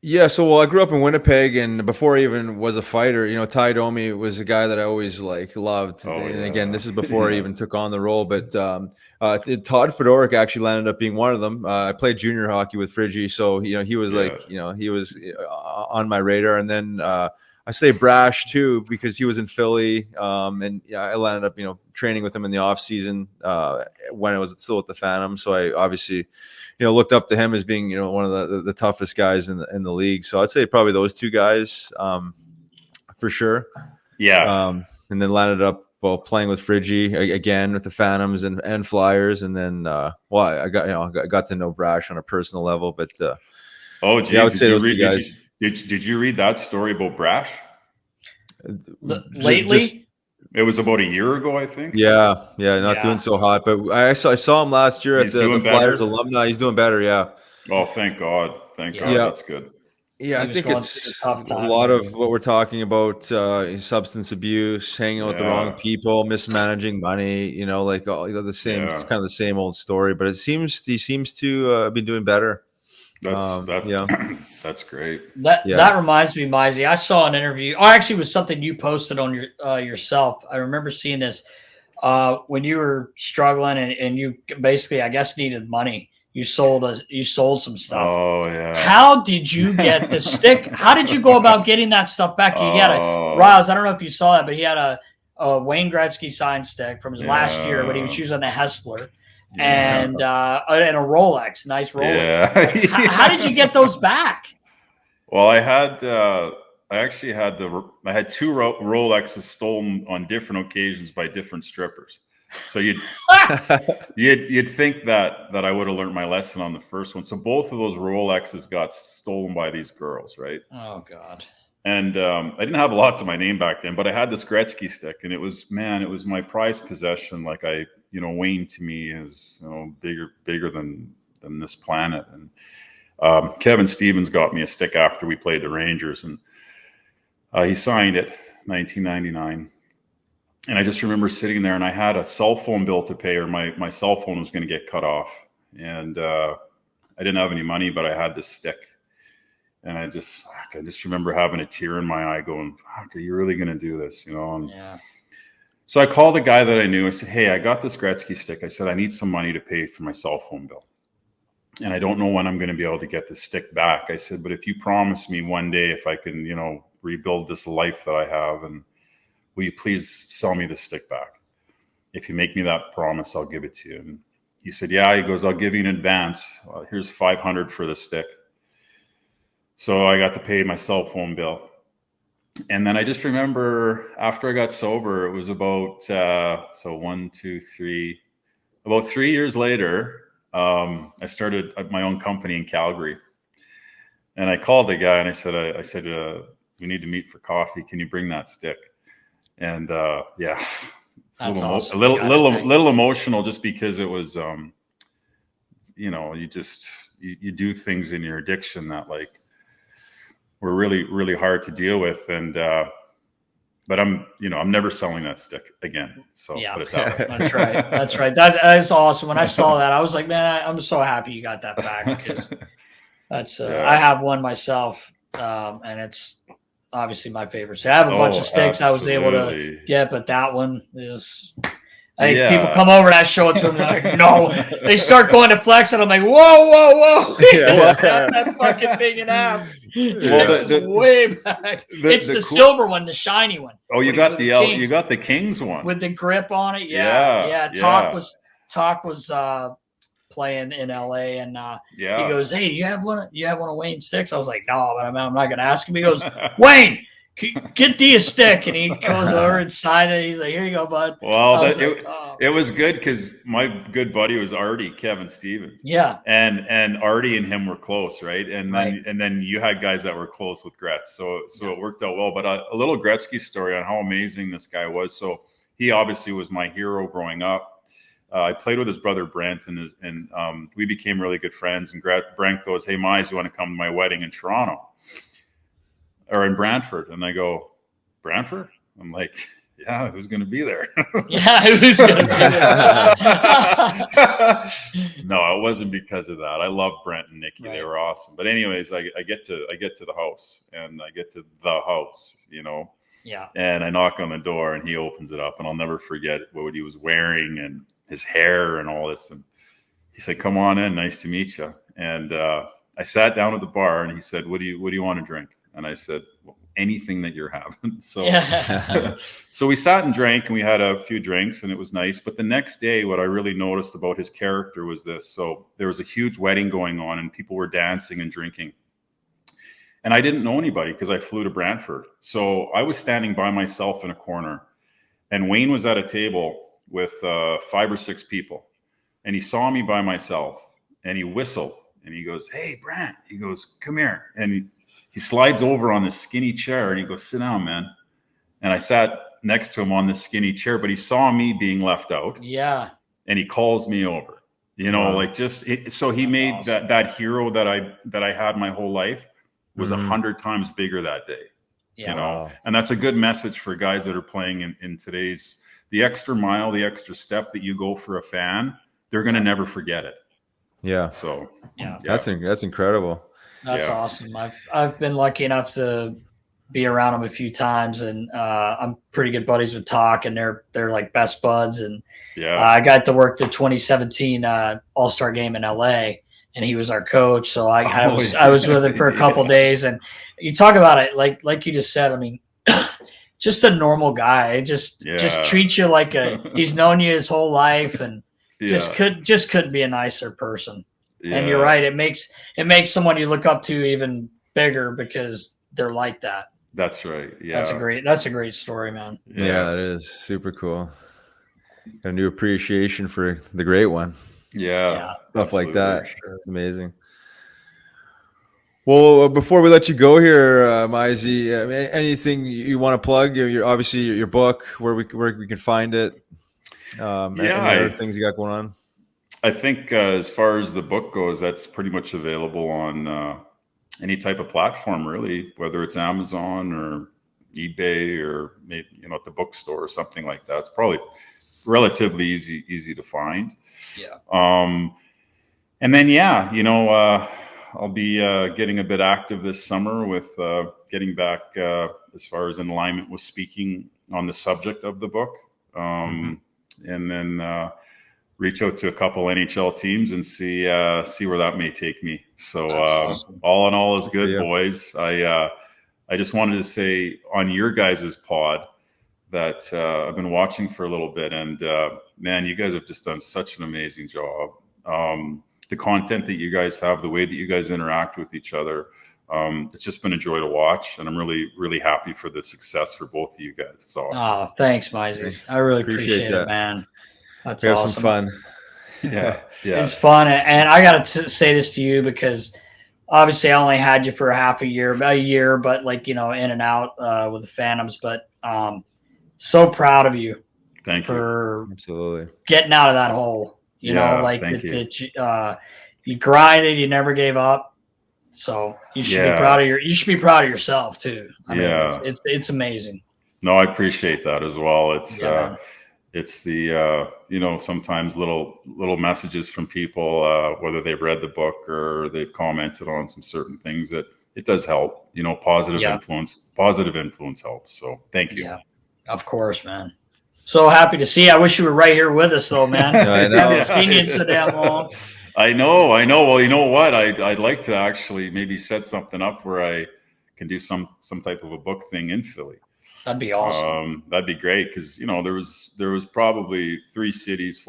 Yeah, so I grew up in Winnipeg, and before I even was a fighter, Ty Domi was a guy that I always loved. Again, this is before I even took on the role. But Todd Fedoruk actually landed up being one of them. I played junior hockey with Friggy, so he was he was on my radar. And then I say Brash too because he was in Philly, and I landed up training with him in the off season when I was still with the Phantom. So I obviously looked up to him as being one of the toughest guys in the league. So I'd say probably those two guys for sure. Yeah. And then landed up playing with Friggy again with the Phantoms and Flyers, and then I got to know Brash on a personal level. But I would say those two guys. Did you read that story about Brash? Lately? It was about a year ago, I think. Yeah, not doing so hot. But I saw him last year at the Flyers alumni. He's doing better, yeah. Oh, thank God. Thank God. That's good. Yeah, I think it's a lot of what we're talking about, substance abuse, hanging out with the wrong people, mismanaging money, like the same, it's kind of the same old story. But he seems to be doing better. That's great. That reminds me, Mizey. I saw an interview. Oh, actually, it was something you posted on your yourself. I remember seeing this when you were struggling and you basically, I guess, needed money. You sold some stuff. Oh yeah. How did you get the stick? How did you go about getting that stuff back? You had Riles. I don't know if you saw that, but he had a Wayne Gretzky signed stick from his last year, but he was using a Hessler. And a Rolex, nice Rolex. Yeah. How did you get those back? Well, I had two Rolexes stolen on different occasions by different strippers. So you'd think that I would have learned my lesson on the first one. So both of those Rolexes got stolen by these girls, right? Oh God. And I didn't have a lot to my name back then, but I had this Gretzky stick, and it was my prized possession. Like Wayne to me is bigger than this planet. And Kevin Stevens got me a stick after we played the Rangers, and he signed it, 1999. And I just remember sitting there, and I had a cell phone bill to pay, or my cell phone was going to get cut off, and I didn't have any money, but I had this stick. And I just remember having a tear in my eye going, fuck, are you really going to do this? So I called the guy that I knew. I said, hey, I got this Gretzky stick. I said, I need some money to pay for my cell phone bill. And I don't know when I'm going to be able to get this stick back. I said, but if you promise me one day, if I can, rebuild this life that I have, and will you please sell me the stick back? If you make me that promise, I'll give it to you. And he said, yeah, he goes, I'll give you an advance. Here's 500 for the stick. So I got to pay my cell phone bill. And then I just remember after I got sober, it was about, about 3 years later, I started my own company in Calgary. And I called the guy and I said, we need to meet for coffee. Can you bring that stick? And yeah, That's a awesome. little emotional just because it was, you know, you do things in your addiction that like were really, really hard to deal with. And, but I'm never selling that stick again. So yeah, put it that way. That's right. That's right. That's awesome. When I saw that, I was like, man, I'm so happy you got that back because that's, I have one myself. And it's obviously my favorite. So I have a bunch of sticks absolutely. I was able to get, but that one is, people come over and I show it to them. They're like, no, they start going to flex and I'm like, whoa. Cut that fucking thing in half. This is way back. It's the silver one, the shiny one. Oh, you got the Kings one with the grip on it. Yeah. Talk was playing in LA and he goes, hey, you have one of Wayne's sticks? I was like, no, but I'm not gonna ask him. He goes, Wayne, get D a stick, and he goes over and signs it. He's like, here you go, bud. Well, it was good because my good buddy was Artie, Kevin Stevens. Yeah. And Artie and him were close, right? And then you had guys that were close with Gretz. So it worked out well. But a little Gretzky story on how amazing this guy was. So he obviously was my hero growing up. I played with his brother Brantt, and we became really good friends. And Brantt goes, hey, Myhres, you want to come to my wedding in Toronto? Or in Brantford? And I go, Brantford? I'm like, yeah, who's going to be there? Yeah, who's going to be there? No, it wasn't because of that. I love Brent and Nikki. Right. They were awesome. But anyways, I get to the house, and I get to the house, you know. Yeah. And I knock on the door, and he opens it up, and I'll never forget what he was wearing and his hair and all this. And he said, come on in. Nice to meet you. And I sat down at the bar, and he said, what do you want to drink? And I said, well, anything that you're having. So, so we sat and drank, and we had a few drinks, and it was nice. But the next day, what I really noticed about his character was this. So there was a huge wedding going on, and people were dancing and drinking. And I didn't know anybody because I flew to Brantford. So I was standing by myself in a corner, and Wayne was at a table with 5 or 6 people. And he saw me by myself, and he whistled, and he goes, hey, Brantt. He goes, come here. And he slides over on this skinny chair, and he goes, sit down, man. And I sat next to him on this skinny chair, but he saw me being left out. Yeah. And he calls me over, you know, like so he made awesome. that hero that I had my whole life was 100 times bigger that day, you know? And that's a good message for guys that are playing in today's, the extra mile, the extra step that you go for a fan, they're going to never forget it. Yeah. So that's incredible. That's awesome. I've been lucky enough to be around them a few times, and I'm pretty good buddies with Talk, and they're like best buds. And I got to work the 2017 All-Star game in LA, and he was our coach. So I was with him for a couple days, and you talk about it like you just said. I mean, just a normal guy. Just treats you like he's known you his whole life, and just couldn't be a nicer person. Yeah. And you're right. It makes someone you look up to even bigger because they're like that. That's right. Yeah. That's a great story, man. Yeah, it is super cool. A new appreciation for the great one. Yeah. Stuff like that. Sure. It's amazing. Well, before we let you go here, Myhres, anything you want to plug? Obviously your book, where we can find it. Any other things you got going on? I think as far as the book goes, that's pretty much available on any type of platform, really, whether it's Amazon or eBay or maybe, at the bookstore or something like that. It's probably relatively easy to find. Yeah. And then, I'll be getting a bit active this summer with getting back as far as in alignment with speaking on the subject of the book. And then reach out to a couple NHL teams and see where that may take me. So awesome. All in all is good, boys. I just wanted to say on your guys' pod that I've been watching for a little bit, and man, you guys have just done such an amazing job. The content that you guys have, the way that you guys interact with each other, it's just been a joy to watch, and I'm really, really happy for the success for both of you guys. It's awesome. Oh, thanks, Mizey. I really appreciate that. it, man. That's we have awesome. some fun. Yeah. It's fun, and I got to say this to you because obviously I only had you for about a year, but like, you know, in and out with the Phantoms, but so proud of you. Thank for you. Absolutely getting out of that hole. You know, like you grinded, you never gave up. So you should be proud of you should be proud of yourself too. I mean, it's amazing. No, I appreciate that as well. It's the you know, sometimes little messages from people, whether they've read the book or they've commented on some certain things, that it does help. You know, positive influence helps. So thank you. Yeah, of course, man. So happy to see you. I wish you were right here with us, though, man. I know. I haven't seen you in so damn long. I know. Well, you know what? I'd like to actually maybe set something up where I can do some type of a book thing in Philly. That'd be awesome. That'd be great, because you know there was probably 4 cities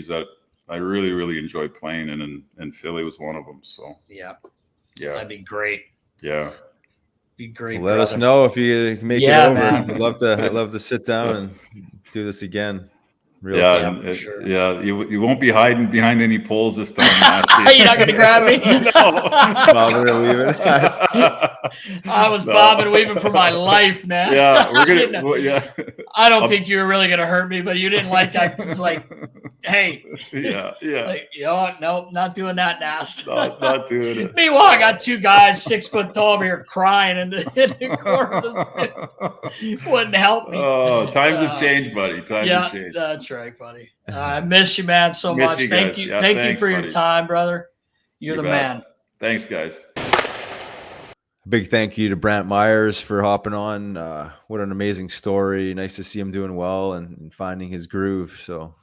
that I really, really enjoyed playing in, and Philly was one of them. So yeah, that'd be great. Yeah, be great. Let us know if you make it over. I'd love to sit down and do this again. You won't be hiding behind any poles this time. You're not going to grab me? No. Bobbing and weaving. I was bobbing and weaving for my life, man. Yeah, we're gonna. I don't think you were really going to hurt me, but you didn't like that. It was like, hey. Yeah. Like, nope, not doing that, Nast. Not doing it. Meanwhile, I got 2 guys 6 foot tall over here crying in the corner of the pit. Wouldn't help me. Oh, times have changed, buddy. Times have changed. That's right, buddy. I miss you, man, so much. Thank you. Yeah, Thank thanks, you for buddy. your time, brother. You're the man. Thanks, guys. A big thank you to Brantt Myhres for hopping on. What an amazing story. Nice to see him doing well and finding his groove. So,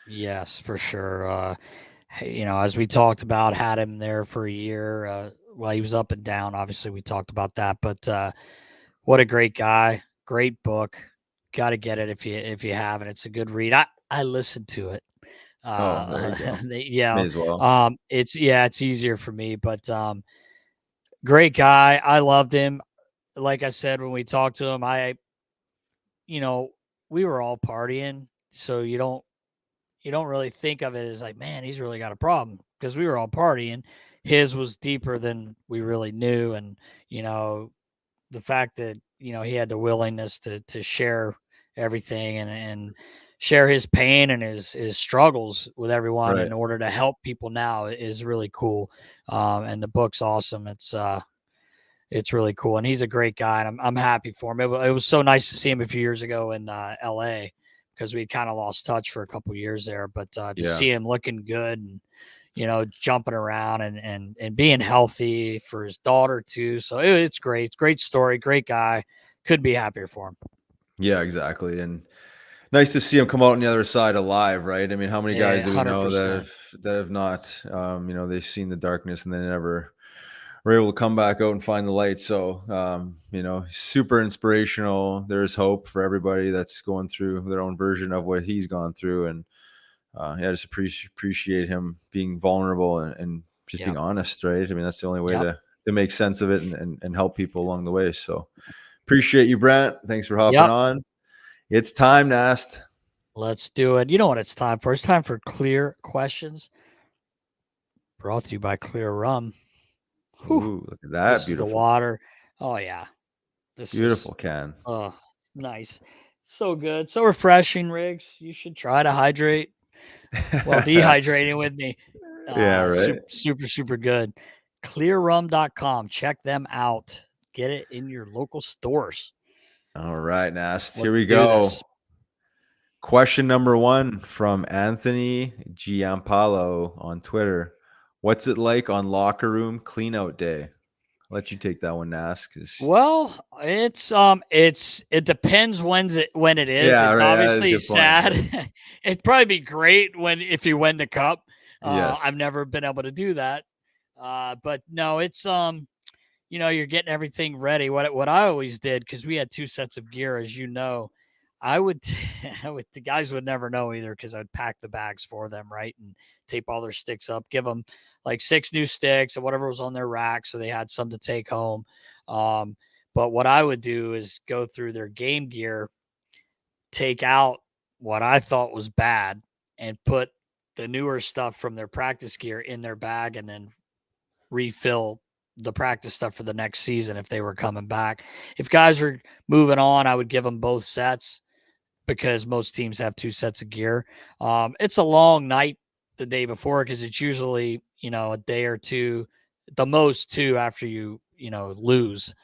yes, for sure. You know, as we talked about, had him there for a year. Well, he was up and down. Obviously, we talked about that. But what a great guy. Great book. Got to get it if you haven't. It's a good read. I listened to it. May as well. It's easier for me, but great guy. I loved him. Like I said, when we talked to him, we were all partying, so you don't really think of it as like, man, he's really got a problem, because we were all partying. His was deeper than we really knew, and the fact that he had the willingness to share everything and share his pain and his struggles with everyone in order to help people now is really cool. And the book's awesome. It's really cool, and he's a great guy, and I'm happy for him. It was so nice to see him a few years ago in LA, because we kind of lost touch for a couple of years there, but to see him looking good and jumping around and being healthy for his daughter too. So it's great. It's a great story. Great guy. Couldn't be happier for him. Yeah, exactly. And nice to see him come out on the other side alive, right? I mean, how many guys do we know that have not, they've seen the darkness and they never were able to come back out and find the light. So, super inspirational. There's hope for everybody that's going through their own version of what he's gone through. And I just appreciate him being vulnerable and just being honest, right? I mean, that's the only way to make sense of it and help people along the way. So appreciate you, Brantt. Thanks for hopping on. It's time, Nast. Let's do it. You know what it's time for? It's time for Clear Questions, brought to you by Clear Rum. Ooh, look at that. This beautiful. Is the water. Oh, yeah. This beautiful can. Oh, nice. So good. So refreshing, Riggs. You should try to hydrate while dehydrating with me. Right. Super, super good. Clearrum.com. Check them out. Get it in your local stores. All right, Nast. Here we go. Question number 1 from Anthony Giampalo on Twitter. What's it like on locker room cleanout day? I'll let you take that one, Nast. Well, it depends when it is. Yeah, it's obviously sad. Point. It'd probably be great if you win the cup. Yes. I've never been able to do that. But no, it's you're getting everything ready. What I always did, because we had 2 sets of gear, as you know, the guys would never know either because I'd pack the bags for them, right, and tape all their sticks up, give them like 6 new sticks and whatever was on their rack, so they had some to take home. But what I would do is go through their game gear, take out what I thought was bad, and put the newer stuff from their practice gear in their bag, and then refill the practice stuff for the next season if they were coming back. If guys were moving on, I would give them both sets because most teams have 2 sets of gear. It's a long night the day before because it's usually, a day or two, the most 2 after you lose.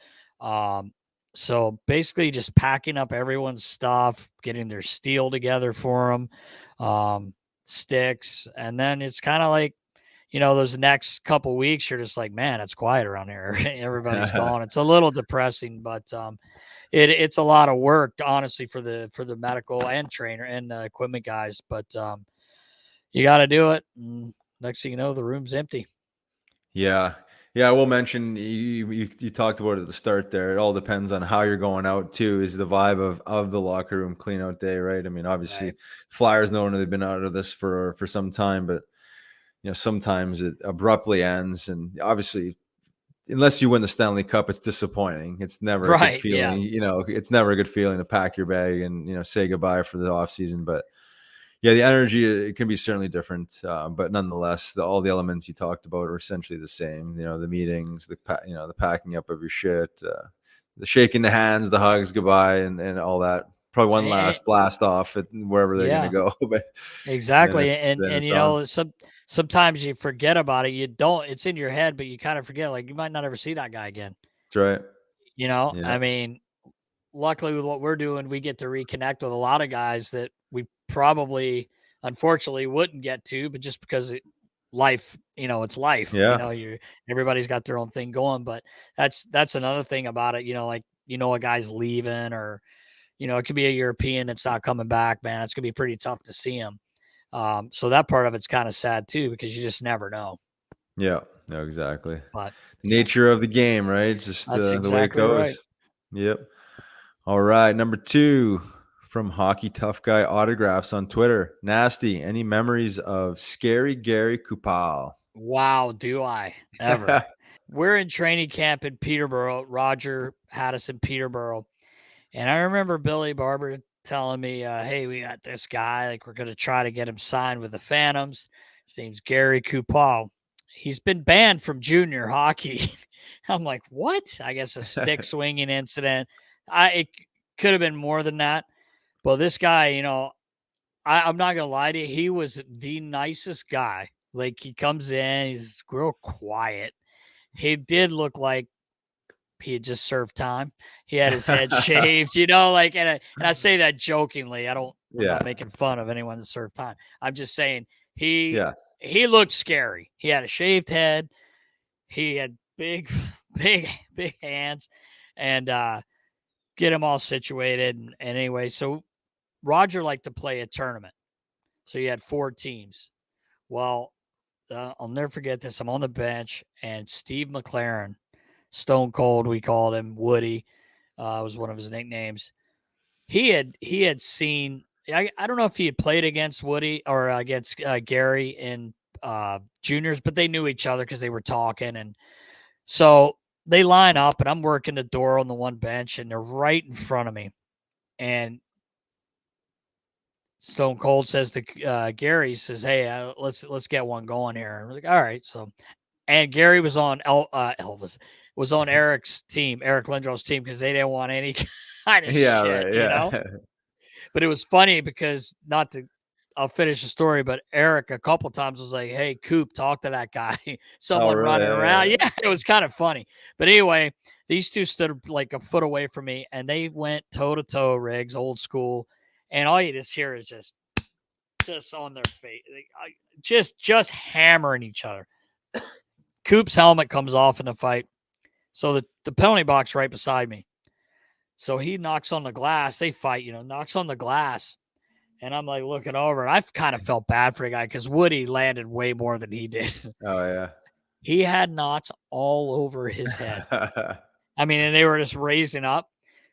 So basically just packing up everyone's stuff, getting their steel together for them, sticks. And then it's kind of like, those next couple weeks, you're just like, man, it's quiet around here. Everybody's gone. It's a little depressing, but it's a lot of work, honestly, for the medical and trainer and equipment guys. But you got to do it. And next thing you know, the room's empty. Yeah. Yeah, I will mention you talked about it at the start there. It all depends on how you're going out too. Is the vibe of the locker room clean out day, right? I mean, obviously, Right. Flyers know they've been out of this for some time, but sometimes it abruptly ends, and obviously, unless you win the Stanley Cup, it's disappointing. It's never a good feeling. Yeah. It's never a good feeling to pack your bag and say goodbye for the off season. But yeah, the energy, it can be certainly different, but nonetheless, all the elements you talked about are essentially the same. The meetings, the packing up of your shit, the shaking the hands, the hugs, goodbye, and all that. Probably one last blast off at wherever they're going to go. But exactly, then and it's on. sometimes you forget about it. You don't. It's in your head, but you kind of forget. Like you might not ever see that guy again. That's right. I Yeah. mean, luckily with what we're doing, we get to reconnect with a lot of guys that we probably, unfortunately, wouldn't get to, but just because life, it's life. Yeah. Everybody's got their own thing going, but that's another thing about it. Like a guy's leaving, or it could be a European that's not coming back. Man, it's gonna be pretty tough to see him. So that part of it's kind of sad too because you just never know. Yeah. No, exactly. But Nature of the game, right? Just that's the way it exactly goes. right. Yep. All right. Number 2 from Hockey Tough Guy Autographs on Twitter. Nasty. Any memories of Scary Gary Kupal? Wow, do I ever? We're in training camp in Peterborough. Roger had us in Peterborough. And I remember Billy Barber telling me, hey, we got this guy. Like, we're going to try to get him signed with the Phantoms. His name's Gary Kupal. He's been banned from junior hockey. I'm like, what? I guess a stick swinging incident. It could have been more than that. But this guy, I'm not going to lie to you. He was the nicest guy. Like, he comes in, he's real quiet. He did look like he had just served time. He had his head shaved, and I say that jokingly. I'm not making fun of anyone that served time. I'm just saying he looked scary. He had a shaved head. He had big hands, and get him all situated. And anyway, so Roger liked to play a tournament. So you had 4 teams. Well, I'll never forget this. I'm on the bench, and Steve McLaren, Stone Cold, we called him, Woody, was one of his nicknames. He had seen. I don't know if he had played against Woody or against Gary in juniors, but they knew each other because they were talking, and so they line up, and I'm working the door on the one bench, and they're right in front of me, and Stone Cold says to Gary, says, "Hey, let's get one going here." And we're like, "All right." So, and Gary was on Elvis was on Eric's team, Eric Lindrom's team, because they didn't want any kind of shit, Right, But it was funny because I'll finish the story, but Eric a couple times was like, "Hey, Coop, talk to that guy." Someone running around. Yeah, it was kind of funny. But anyway, these two stood like a foot away from me, and they went toe to toe, Riggs, old school. And all you just hear is just on their face, just hammering each other. Coop's helmet comes off in the fight. So the penalty box right beside me. So he knocks on the glass. They fight, knocks on the glass. And I'm like looking over. And I've kind of felt bad for the guy because Woody landed way more than he did. Oh, yeah. He had knots all over his head. I mean, and they were just raising up.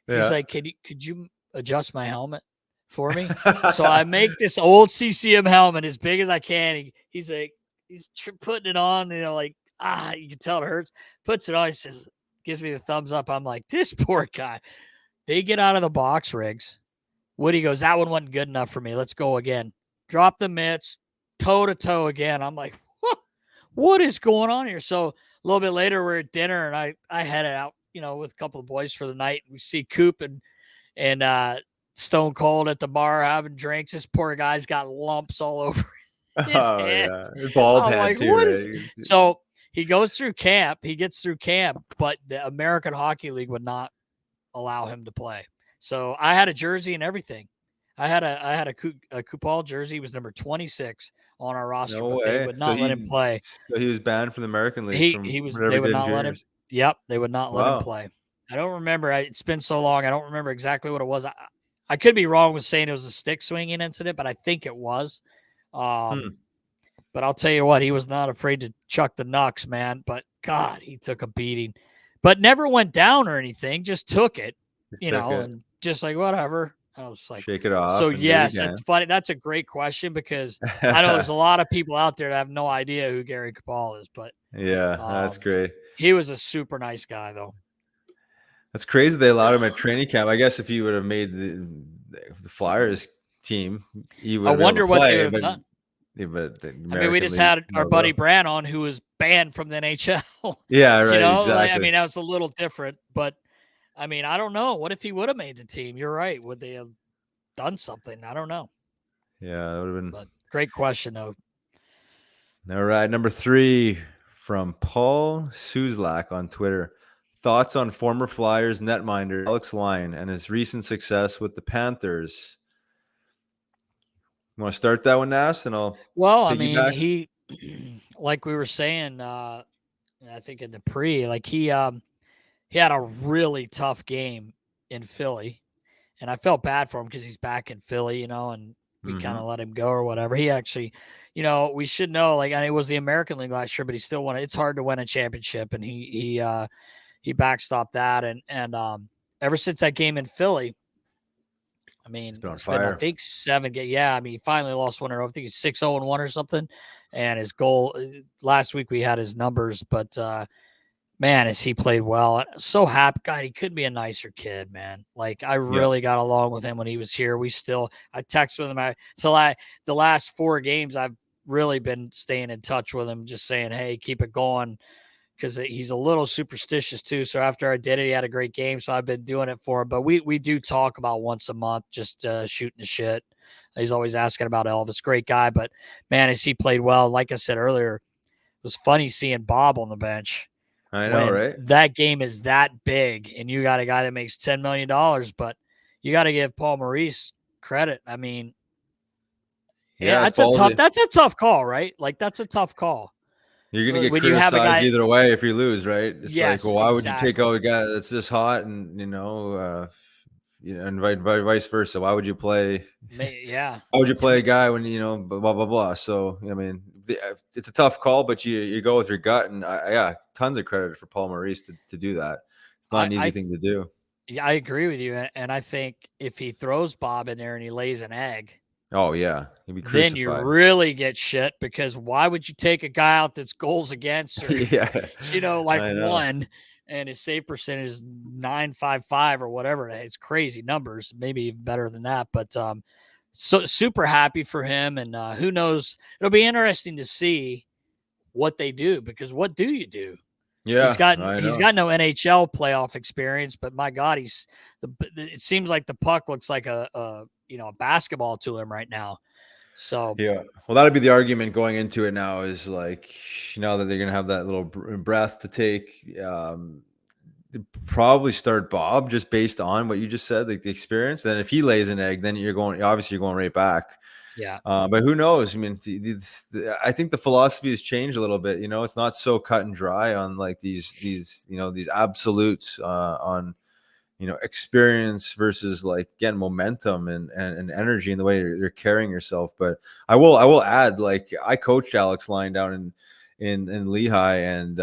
He's like, could you adjust my helmet? for me. So I make this old CCM helmet as big as I can. He's putting it on, like, you can tell it hurts. Puts it on. He says, gives me the thumbs up. I'm like, this poor guy. They get out of the box rigs. Woody goes, that one wasn't good enough for me. Let's go again. Drop the mitts, toe to toe again. I'm like, what is going on here? So a little bit later, we're at dinner, and I headed out, with a couple of boys for the night. We see Coop and Stone Cold at the bar having drinks. This poor guy's got lumps all over his head. Yeah. Bald I'm head like, too, what right? is? So he goes through camp. He gets through camp, but the American Hockey League would not allow him to play. So I had a jersey and everything. I had a Kupal jersey. He was number 26 on our roster, No but they way. would not let him play. So he was banned from the American League from He was. whatever They he would did in not let him. juniors. Yep, they would not let him Wow. play. I don't remember. It's been so long. I don't remember exactly what it was. I could be wrong with saying it was a stick swinging incident, but I think it was. But I'll tell you what, he was not afraid to chuck the knucks, man. But God, he took a beating, but never went down or anything. Just took it, and just like whatever. I was like, shake it off. So and yes, do it it's funny. That's a great question because I know there's a lot of people out there that have no idea who Gary Kupal is, but yeah, that's great. He was a super nice guy, though. That's crazy. They allowed him at training camp. I guess if he would have made the Flyers team, he would. I wonder what they would have done. Yeah, but we just had our buddy Brantt on, who was banned from the NHL. Yeah, right. Exactly. That was a little different, but I don't know. What if he would have made the team? You're right. Would they have done something? I don't know. Yeah, that would have been. But great question, though. All right, number 3 from Paul Suzlak on Twitter. Thoughts on former Flyers netminder Alex Lyon and his recent success with the Panthers? You want to start that one, Nast, and I'll. Well, he, like we were saying, I think in the pre, like he had a really tough game in Philly, and I felt bad for him because he's back in Philly, and we kind of let him go or whatever. He actually, we should know, like, it was the American League last year, but he still won. It's hard to win a championship, and he backstopped that, and ever since that game in Philly, it's been, I think 7 games. Yeah, he finally lost one in a row. I think he's 6-0-1 or something. And his goal last week, we had his numbers, but man, has he played well. So happy. God, he couldn't be a nicer kid, man. Like, I really got along with him when he was here. I texted with him. The last 4 games, I've really been staying in touch with him, just saying, hey, keep it going. Because he's a little superstitious too. So after I did it, he had a great game. So I've been doing it for him. But we do talk about once a month, just shooting the shit. He's always asking about Elvis. Great guy. But, man, as he played well, like I said earlier, it was funny seeing Bob on the bench. I know, right? That game is that big, and you got a guy that makes $10 million. But you got to give Paul Maurice credit. That's a tough call, right? Like, that's a tough call. You're going to get criticized either way if you lose, right? It's like, well, why would you take out a guy that's this hot and, and vice versa? Why would you play? Yeah. Why would you play a guy when, blah, blah, blah. So, it's a tough call, but you go with your gut. And, tons of credit for Paul Maurice to do that. It's not an easy thing to do. Yeah, I agree with you. And I think if he throws Bob in there and he lays an egg, oh, yeah. He'd be crucified. Then you really get shit, because why would you take a guy out that's goals against or, one, and his save percentage is 9.55 or whatever. It's crazy numbers, maybe even better than that. But so super happy for him. And who knows? It'll be interesting to see what they do, because what do you do? Yeah, he's got no NHL playoff experience, but my God, it seems like the puck looks like a basketball to him right now. So yeah, well, that'd be the argument going into it now, is like, now that they're gonna have that little breath to take, probably start Bob just based on what you just said, like the experience. And if he lays an egg, then you're going right back. Yeah. But who knows? I think the philosophy has changed a little bit. It's not so cut and dry on like these absolutes on, experience versus, like, again, momentum and energy and the way you're carrying yourself. But I will add, like, I coached Alex Lyon down in Lehigh, and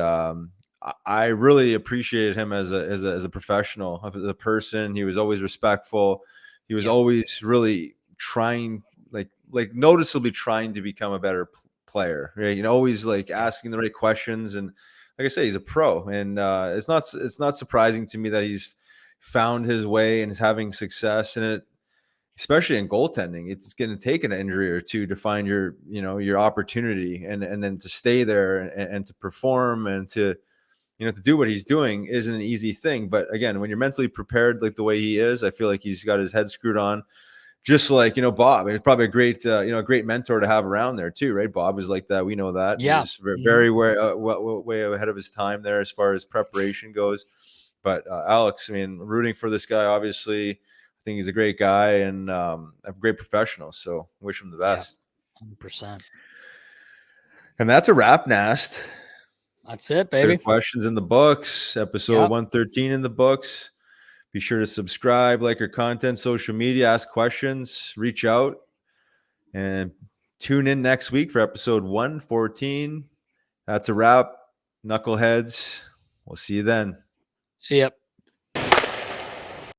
I really appreciated him as a professional, as a person. He was always respectful. he was always really trying, like noticeably trying to become a better player, right? You know, always like asking the right questions. And like I say, he's a pro, and it's not surprising to me that he's found his way and is having success in it, especially in goaltending. It's going to take an injury or two to find your opportunity, and then to stay there and to perform and to do what he's doing isn't an easy thing. But again, when you're mentally prepared like the way he is, I feel like he's got his head screwed on. Just like, Bob, it's probably a great mentor to have around there too, right? Bob was like that. We know that. Yeah. He was very way ahead of his time there as far as preparation goes. But Alex, I mean, rooting for this guy, obviously. I think he's a great guy and a great professional. So wish him the best. 100%. And that's a wrap, Nast. That's it, baby. Questions in the books. Episode 113 in the books. Be sure to subscribe, like our content, social media, ask questions, reach out, and tune in next week for episode 114. That's a wrap. Knuckleheads. We'll see you then. See ya.